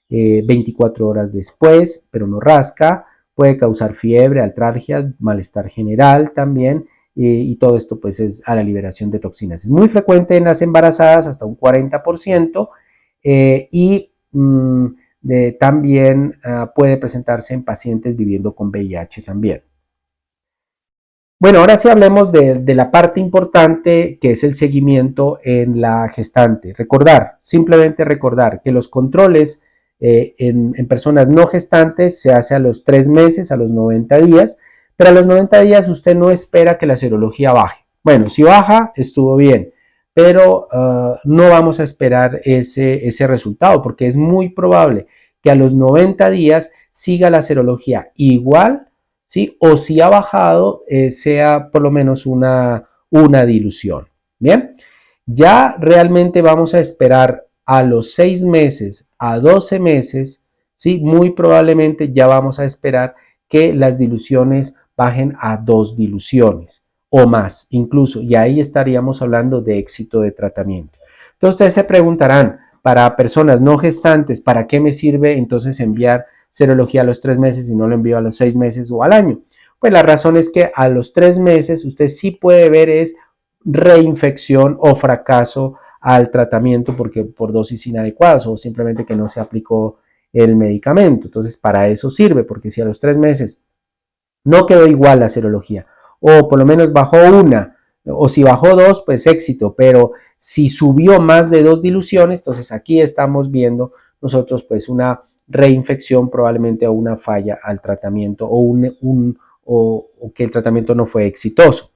24 horas después, pero no rasca, puede causar fiebre, artralgias, malestar general también, y todo esto pues es a la liberación de toxinas. Es muy frecuente en las embarazadas, hasta un 40%, y también puede presentarse en pacientes viviendo con VIH también. Bueno, ahora sí hablemos de la parte importante que es el seguimiento en la gestante. Simplemente recordar que los controles en personas no gestantes se hace a los 3 meses, a los 90 días, pero a los 90 días usted no espera que la serología baje. Bueno, si baja, estuvo bien, pero no vamos a esperar ese resultado porque es muy probable que a los 90 días siga la serología igual, ¿sí? O si ha bajado, sea por lo menos una dilución. Bien, ya realmente vamos a esperar a los 6 meses, a 12 meses, ¿sí? Muy probablemente ya vamos a esperar que las diluciones bajen a 2 diluciones o más incluso, y ahí estaríamos hablando de éxito de tratamiento. Entonces ustedes se preguntarán, para personas no gestantes, ¿para qué me sirve entonces enviar serología a los 3 meses y no lo envío a los 6 meses o al año? Pues la razón es que a los 3 meses usted sí puede ver es reinfección o fracaso al tratamiento porque por dosis inadecuadas o simplemente que no se aplicó el medicamento. Entonces para eso sirve, porque si a los 3 meses no quedó igual la serología o por lo menos bajó una o si bajó 2, pues éxito, pero si subió más de 2 diluciones, entonces aquí estamos viendo nosotros pues una reinfección probablemente o una falla al tratamiento o que el tratamiento no fue exitoso.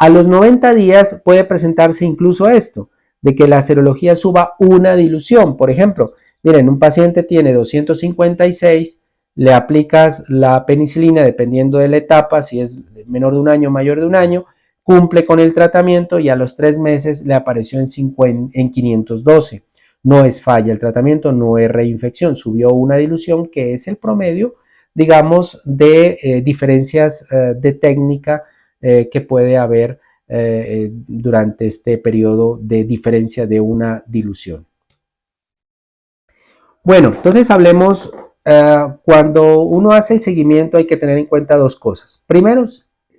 A los 90 días puede presentarse incluso esto, de que la serología suba una dilución. Por ejemplo, miren, un paciente tiene 256, le aplicas la penicilina dependiendo de la etapa, si es menor de un año o mayor de un año, cumple con el tratamiento y a los 3 meses le apareció en 512. No es falla el tratamiento, no es reinfección, subió una dilución que es el promedio, digamos, de diferencias de técnica que puede haber durante este periodo de diferencia de una dilución. Bueno, entonces hablemos, cuando uno hace el seguimiento hay que tener en cuenta 2 cosas. Primero,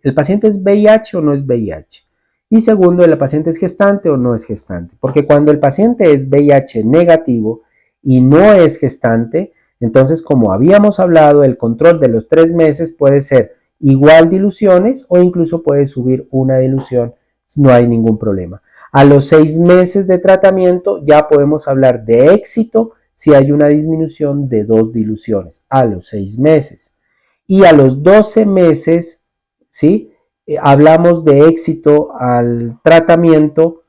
¿el paciente es VIH o no es VIH? Y segundo, ¿el paciente es gestante o no es gestante? Porque cuando el paciente es VIH negativo y no es gestante, entonces como habíamos hablado, el control de los 3 meses puede ser igual diluciones o incluso puede subir una dilución, no hay ningún problema. A los 6 meses de tratamiento ya podemos hablar de éxito si hay una disminución de 2 diluciones a los 6 meses. Y a los 12 meses, ¿sí? Hablamos de éxito al tratamiento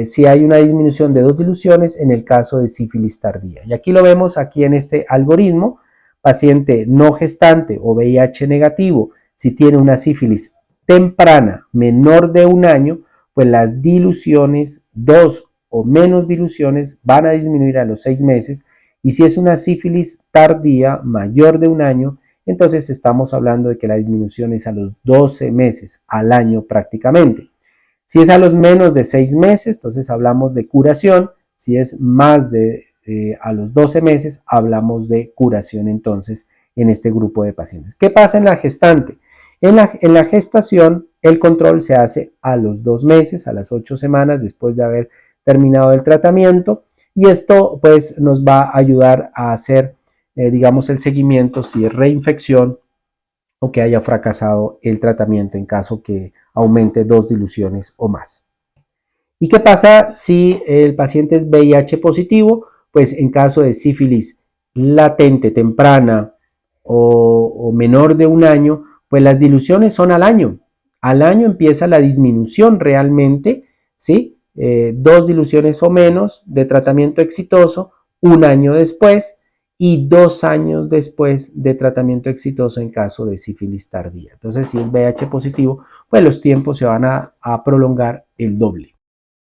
si hay una disminución de 2 diluciones en el caso de sífilis tardía. Y aquí lo vemos aquí en este algoritmo, paciente no gestante o VIH negativo, si tiene una sífilis temprana menor de un año, pues las diluciones, 2 o menos diluciones, van a disminuir a los 6 meses. Y si es una sífilis tardía mayor de un año, entonces estamos hablando de que la disminución es a los 12 meses, al año prácticamente. Si es a los menos de 6 meses, entonces hablamos de curación. Si es más de a los 12 meses, hablamos de curación entonces en este grupo de pacientes. ¿Qué pasa en la gestante? En la gestación, el control se hace a los 2 meses, a las 8 semanas después de haber terminado el tratamiento, y esto pues nos va a ayudar a hacer, digamos, el seguimiento si es reinfección o que haya fracasado el tratamiento en caso que aumente 2 diluciones o más. ¿Y qué pasa si el paciente es VIH positivo? Pues en caso de sífilis latente, temprana o menor de un año, pues las diluciones son al año. Al año empieza la disminución realmente, ¿sí? 2 diluciones o menos de tratamiento exitoso, un año después, y 2 años después de tratamiento exitoso en caso de sífilis tardía. Entonces, si es VIH positivo, pues los tiempos se van a prolongar el doble.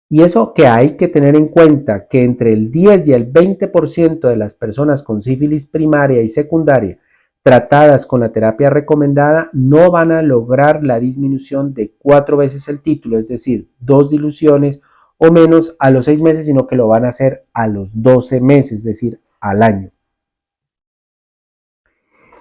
Y eso que hay que tener en cuenta, que entre el 10 y el 20% de las personas con sífilis primaria y secundaria tratadas con la terapia recomendada no van a lograr la disminución de 4 veces el título, es decir, 2 diluciones o menos a los 6 meses, sino que lo van a hacer a los 12 meses, es decir, al año.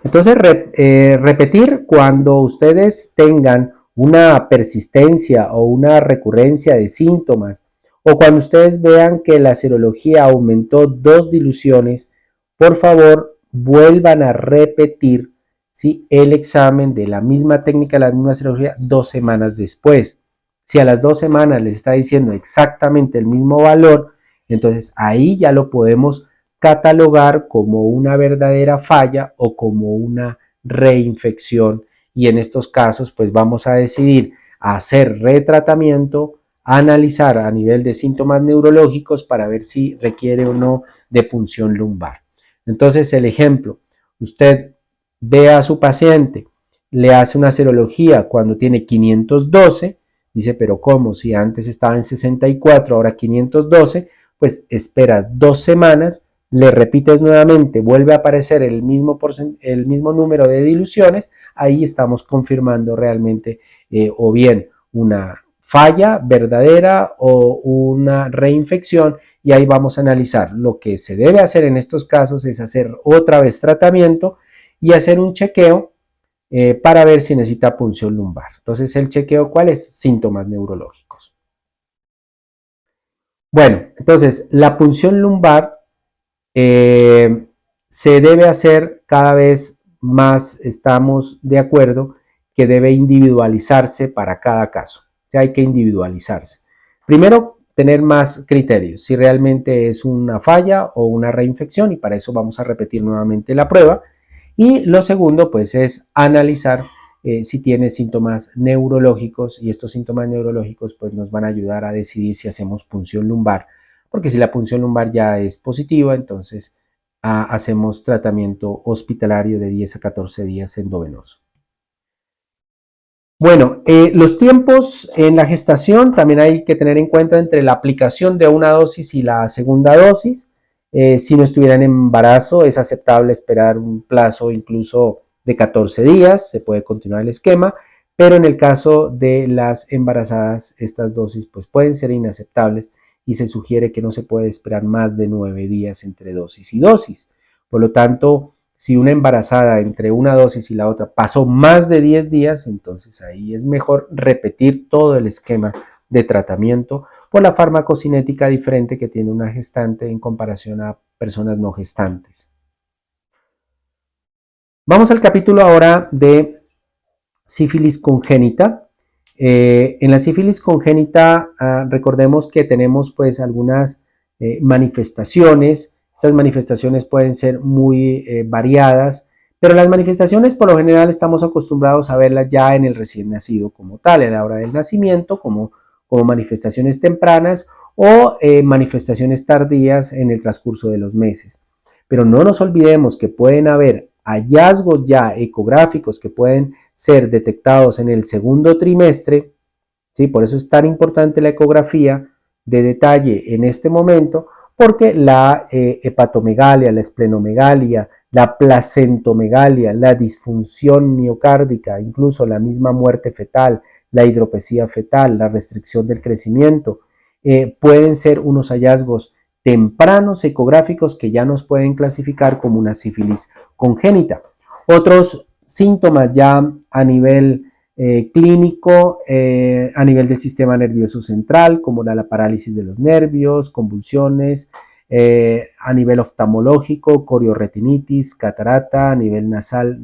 Entonces, repetir cuando ustedes tengan una persistencia o una recurrencia de síntomas, o cuando ustedes vean que la serología aumentó 2 diluciones, por favor vuelvan a repetir, ¿sí?, el examen de la misma técnica, la misma serología 2 semanas después. Si a las 2 semanas les está diciendo exactamente el mismo valor, entonces ahí ya lo podemos catalogar como una verdadera falla o como una reinfección, y en estos casos pues vamos a decidir hacer retratamiento, analizar a nivel de síntomas neurológicos para ver si requiere o no de punción lumbar. Entonces, el ejemplo, usted ve a su paciente, le hace una serología cuando tiene 512, dice, pero ¿cómo? Si antes estaba en 64, ahora 512, pues esperas 2 semanas, le repites nuevamente, vuelve a aparecer el mismo número de diluciones, ahí estamos confirmando realmente o bien una falla verdadera o una reinfección, y ahí vamos a analizar. Lo que se debe hacer en estos casos es hacer otra vez tratamiento y hacer un chequeo para ver si necesita punción lumbar. Entonces, ¿el chequeo cuál es? Síntomas neurológicos. Bueno, entonces la punción lumbar se debe hacer cada vez más, estamos de acuerdo, que debe individualizarse para cada caso. O sea, hay que individualizarse. Primero, tener más criterios, si realmente es una falla o una reinfección, y para eso vamos a repetir nuevamente la prueba. Y lo segundo, pues, es analizar si tiene síntomas neurológicos, y estos síntomas neurológicos pues nos van a ayudar a decidir si hacemos punción lumbar, porque si la punción lumbar ya es positiva, entonces hacemos tratamiento hospitalario de 10 a 14 días endovenoso. Bueno, los tiempos en la gestación también hay que tener en cuenta entre la aplicación de una dosis y la segunda dosis. Si no estuviera en embarazo, es aceptable esperar un plazo incluso de 14 días, se puede continuar el esquema, pero en el caso de las embarazadas, estas dosis pues pueden ser inaceptables, y se sugiere que no se puede esperar más de 9 días entre dosis y dosis. Por lo tanto, si una embarazada entre una dosis y la otra pasó más de 10 días, entonces ahí es mejor repetir todo el esquema de tratamiento por la farmacocinética diferente que tiene una gestante en comparación a personas no gestantes. Vamos al capítulo ahora de sífilis congénita. En la sífilis congénita, recordemos que tenemos pues algunas manifestaciones. Estas manifestaciones pueden ser muy variadas, pero las manifestaciones por lo general estamos acostumbrados a verlas ya en el recién nacido como tal, a la hora del nacimiento, como manifestaciones tempranas o manifestaciones tardías en el transcurso de los meses. Pero no nos olvidemos que pueden haber hallazgos ya ecográficos que pueden ser detectados en el segundo trimestre, ¿sí? Por eso es tan importante la ecografía de detalle en este momento, porque la hepatomegalia, la esplenomegalia, la placentomegalia, la disfunción miocárdica, incluso la misma muerte fetal, la hidropesía fetal, la restricción del crecimiento, pueden ser unos hallazgos tempranos ecográficos que ya nos pueden clasificar como una sífilis congénita. Otros síntomas ya a nivel clínico, a nivel del sistema nervioso central, como la parálisis de los nervios, convulsiones, a nivel oftalmológico, corioretinitis, catarata, a nivel nasal,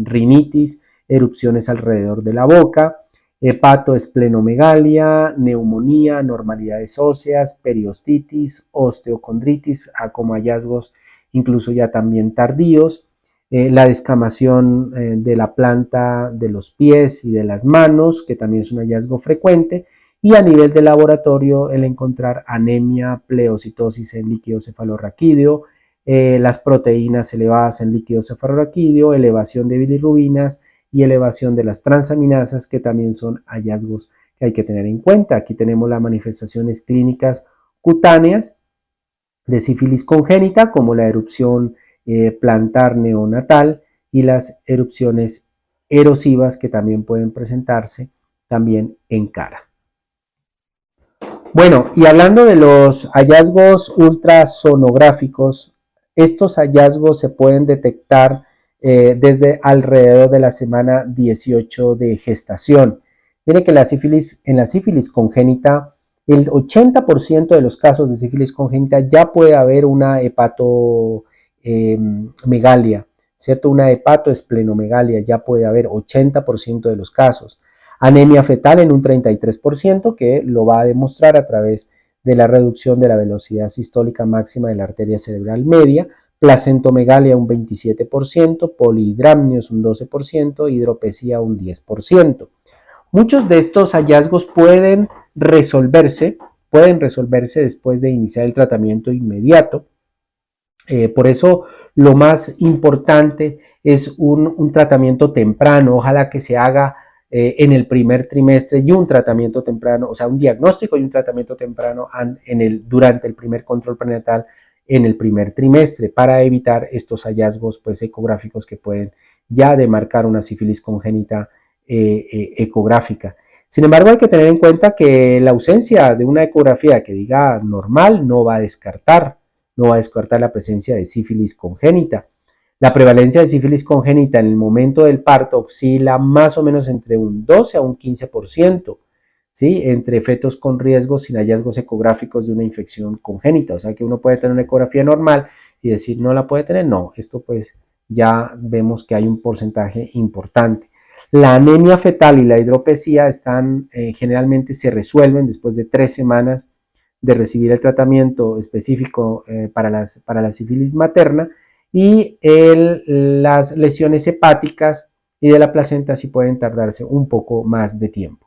rinitis, erupciones alrededor de la boca, hepatoesplenomegalia, neumonía, anormalidades óseas, periostitis, osteocondritis, como hallazgos incluso ya también tardíos, la descamación de la planta de los pies y de las manos, que también es un hallazgo frecuente, y a nivel de laboratorio el encontrar anemia, pleocitosis en líquido cefalorraquídeo, las proteínas elevadas en líquido cefalorraquídeo, elevación de bilirrubinas y elevación de las transaminasas, que también son hallazgos que hay que tener en cuenta. Aquí tenemos las manifestaciones clínicas cutáneas de sífilis congénita, como la erupción plantar neonatal y las erupciones erosivas, que también pueden presentarse también en cara. Bueno, y hablando de los hallazgos ultrasonográficos, estos hallazgos se pueden detectar desde alrededor de la semana 18 de gestación. Miren que en la sífilis congénita, el 80% de los casos de sífilis congénita ya puede haber una hepatomegalia, ¿cierto? Una hepatoesplenomegalia ya puede haber 80% de los casos. Anemia fetal en un 33%, que lo va a demostrar a través de la reducción de la velocidad sistólica máxima de la arteria cerebral media, placentomegalia un 27%, polihidramnios un 12%, hidropesía un 10%. Muchos de estos hallazgos pueden resolverse después de iniciar el tratamiento inmediato. Por eso lo más importante es un tratamiento temprano, ojalá que se haga en el primer trimestre, y un tratamiento temprano, o sea, un diagnóstico y un tratamiento temprano durante el primer control prenatal en el primer trimestre, para evitar estos hallazgos pues, ecográficos que pueden ya demarcar una sífilis congénita ecográfica. Sin embargo, hay que tener en cuenta que la ausencia de una ecografía que diga normal no va a descartar la presencia de sífilis congénita. La prevalencia de sífilis congénita en el momento del parto oscila más o menos entre un 12 a un 15%, ¿sí? Entre fetos con riesgo sin hallazgos ecográficos de una infección congénita. O sea que uno puede tener una ecografía normal y decir no la puede tener. No, esto pues ya vemos que hay un porcentaje importante. La anemia fetal y la hidropesía generalmente se resuelven después de 3 semanas de recibir el tratamiento específico para la sífilis materna, y las lesiones hepáticas y de la placenta sí pueden tardarse un poco más de tiempo.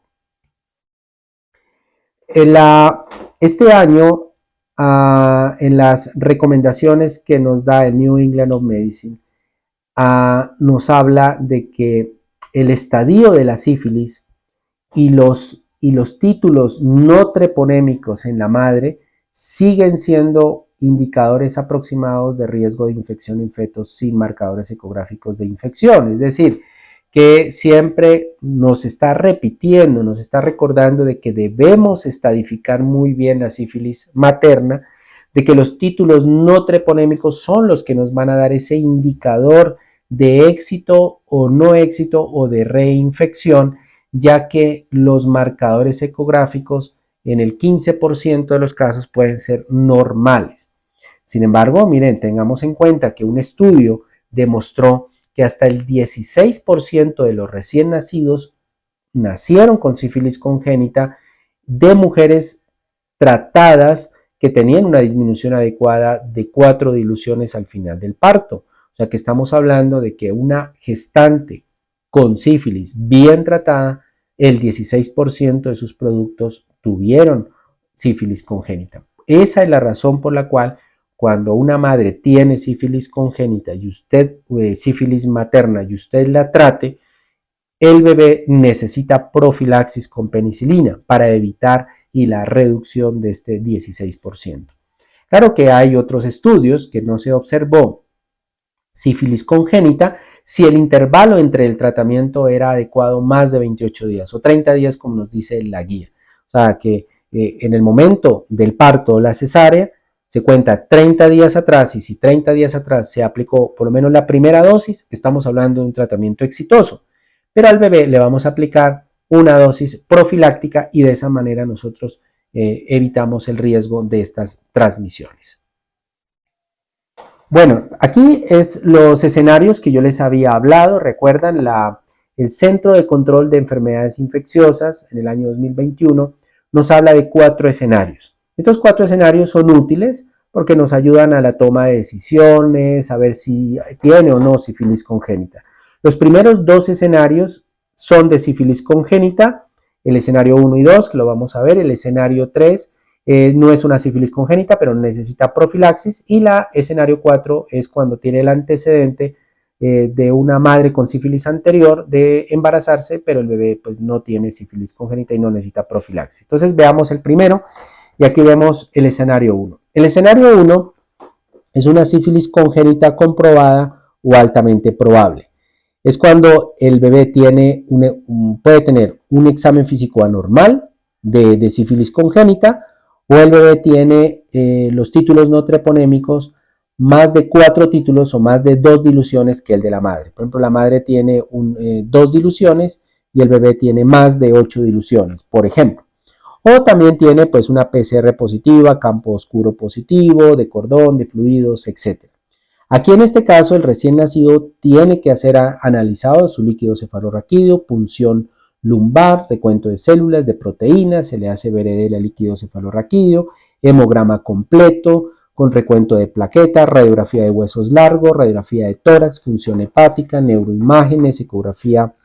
Este año, en las recomendaciones que nos da el New England of Medicine, nos habla de que el estadio de la sífilis y los títulos no treponémicos en la madre siguen siendo indicadores aproximados de riesgo de infección en fetos sin marcadores ecográficos de infección. Es decir, que siempre nos está repitiendo, nos está recordando de que debemos estadificar muy bien la sífilis materna, de que los títulos no treponémicos son los que nos van a dar ese indicador de éxito o no éxito o de reinfección, ya que los marcadores ecográficos en el 15% de los casos pueden ser normales. Sin embargo, miren, tengamos en cuenta que un estudio demostró que hasta el 16% de los recién nacidos nacieron con sífilis congénita, de mujeres tratadas que tenían una disminución adecuada de 4 diluciones al final del parto. O sea que estamos hablando de que una gestante con sífilis bien tratada, el 16% de sus productos tuvieron sífilis congénita. Esa es la razón por la cual cuando una madre tiene sífilis congénita y sífilis materna, y usted la trate, el bebé necesita profilaxis con penicilina para evitar y la reducción de este 16%. Claro que hay otros estudios que no se observó sífilis congénita si el intervalo entre el tratamiento era adecuado más de 28 días o 30 días como nos dice la guía. O sea que en el momento del parto o la cesárea se cuenta 30 días atrás y si 30 días atrás se aplicó por lo menos la primera dosis, estamos hablando de un tratamiento exitoso. Pero al bebé le vamos a aplicar una dosis profiláctica y de esa manera nosotros evitamos el riesgo de estas transmisiones. Bueno, aquí es los escenarios que yo les había hablado. Recuerdan, el Centro de Control de Enfermedades Infecciosas en el año 2021 nos habla de 4 escenarios. Estos 4 escenarios son útiles porque nos ayudan a la toma de decisiones, a ver si tiene o no sífilis congénita. Los primeros 2 escenarios son de sífilis congénita, el escenario 1 y 2, que lo vamos a ver, el escenario 3 no es una sífilis congénita, pero necesita profilaxis, y la escenario 4 es cuando tiene el antecedente de una madre con sífilis anterior de embarazarse, pero el bebé pues no tiene sífilis congénita y no necesita profilaxis. Entonces veamos el primero y aquí vemos el escenario 1. El escenario 1 es una sífilis congénita comprobada o altamente probable. Es cuando el bebé puede tener un examen físico anormal de sífilis congénita, o el bebé tiene los títulos no treponémicos más de 4 títulos o más de 2 diluciones que el de la madre. Por ejemplo, la madre tiene 2 diluciones y el bebé tiene más de 8 diluciones, por ejemplo. O también tiene pues una PCR positiva, campo oscuro positivo, de cordón, de fluidos, etc. Aquí en este caso el recién nacido tiene que ser analizado su líquido cefalorraquídeo, punción lumbar, recuento de células, de proteínas, se le hace veredel al líquido cefalorraquídeo, hemograma completo con recuento de plaquetas, radiografía de huesos largos, radiografía de tórax, función hepática, neuroimágenes, ecografía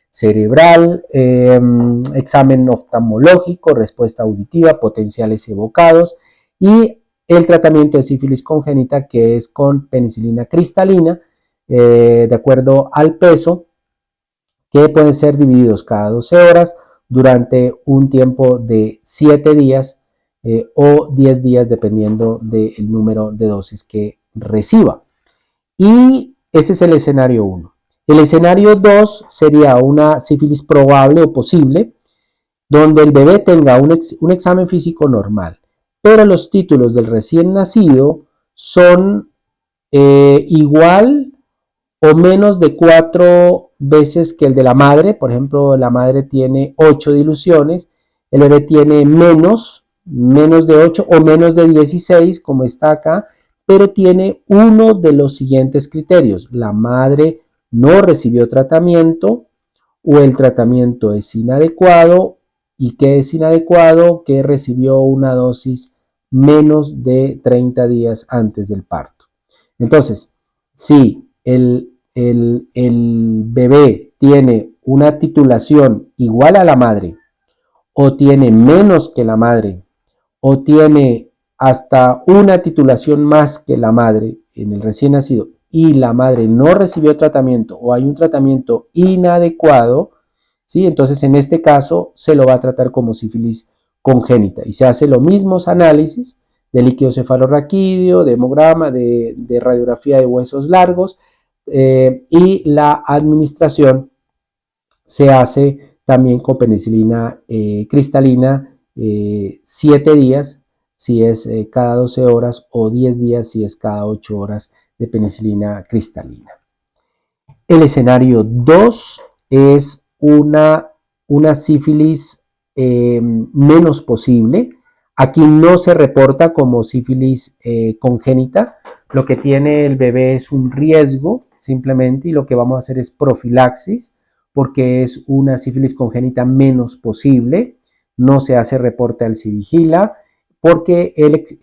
cerebral, examen oftalmológico, respuesta auditiva, potenciales evocados y el tratamiento de sífilis congénita, que es con penicilina cristalina, de acuerdo al peso, que pueden ser divididos cada 12 horas durante un tiempo de 7 días o 10 días, dependiendo del número de dosis que reciba. Y ese es el escenario 1. El escenario 2 sería una sífilis probable o posible, donde el bebé tenga un examen físico normal, pero los títulos del recién nacido son igual o menos de 4 veces que el de la madre. Por ejemplo, la madre tiene 8 diluciones, el bebé tiene menos de 8 o menos de 16, como está acá, pero tiene uno de los siguientes criterios: la madre no recibió tratamiento, o el tratamiento es inadecuado. ¿Y qué es inadecuado? Que recibió una dosis menos de 30 días antes del parto. Entonces, si el bebé tiene una titulación igual a la madre, o tiene menos que la madre, o tiene hasta una titulación más que la madre en el recién nacido, y la madre no recibió tratamiento o hay un tratamiento inadecuado, ¿sí? Entonces en este caso se lo va a tratar como sífilis congénita y se hace los mismos análisis de líquido cefalorraquídeo, de hemograma, de radiografía de huesos largos, y la administración se hace también con penicilina cristalina 7 días si es cada 12 horas o 10 días si es cada 8 horas de penicilina cristalina. El escenario 2 es una sífilis menos posible. Aquí no se reporta como sífilis congénita. Lo que tiene el bebé es un riesgo simplemente, y lo que vamos a hacer es profilaxis, porque es una sífilis congénita menos posible. No se hace reporte al Civigila, porque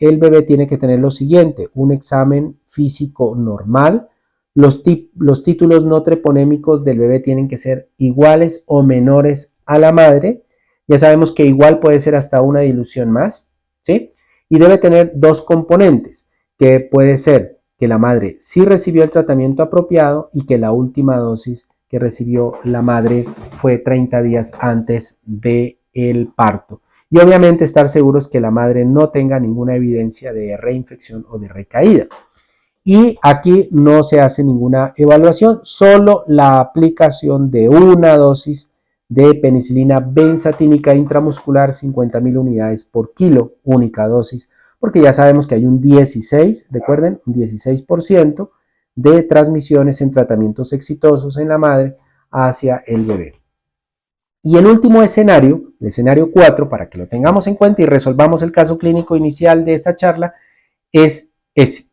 el bebé tiene que tener lo siguiente: un examen físico normal. Los títulos no treponémicos del bebé tienen que ser iguales o menores a la madre. Ya sabemos que igual puede ser hasta una dilución más, ¿sí? Y debe tener 2 componentes, que puede ser que la madre sí recibió el tratamiento apropiado y que la última dosis que recibió la madre fue 30 días antes del parto. Y obviamente estar seguros que la madre no tenga ninguna evidencia de reinfección o de recaída. Y aquí no se hace ninguna evaluación, solo la aplicación de una dosis de penicilina benzatínica intramuscular, 50.000 unidades por kilo, única dosis, porque ya sabemos que hay un 16, recuerden, un 16% de transmisiones en tratamientos exitosos en la madre hacia el bebé. Y el último escenario, el escenario 4, para que lo tengamos en cuenta y resolvamos el caso clínico inicial de esta charla, es ese.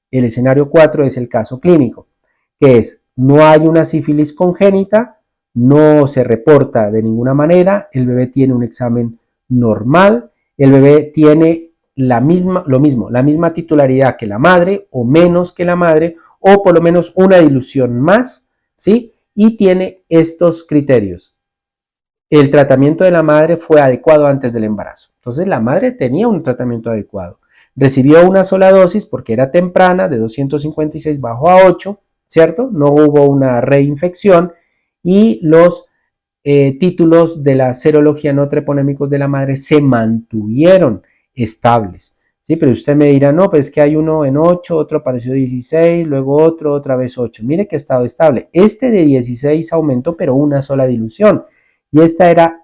El escenario 4 es el caso clínico, que es: no hay una sífilis congénita, no se reporta de ninguna manera, el bebé tiene un examen normal, el bebé tiene la misma titularidad que la madre o menos que la madre, o por lo menos una dilución más, ¿sí? Y tiene estos criterios. El tratamiento de la madre fue adecuado antes del embarazo. Entonces la madre tenía un tratamiento adecuado. Recibió una sola dosis porque era temprana, de 256 bajó a 8, ¿cierto? No hubo una reinfección y los títulos de la serología no treponémicos de la madre se mantuvieron estables. Sí, pero usted me dirá, no, pues es que hay uno en 8, otro apareció 16, luego otro, otra vez 8. Mire que ha estado estable. Este de 16 aumentó, pero una sola dilución. Y esta era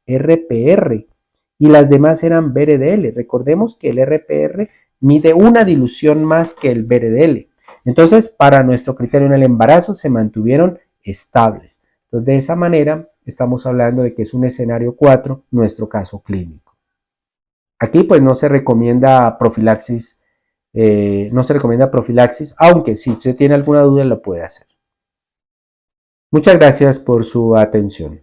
RPR y las demás eran BRDL. Recordemos que el RPR mide una dilución más que el BRDL. Entonces, para nuestro criterio en el embarazo se mantuvieron estables. Entonces, de esa manera estamos hablando de que es un escenario 4 nuestro caso clínico. Aquí pues no se recomienda profilaxis, aunque si usted tiene alguna duda lo puede hacer. Muchas gracias por su atención.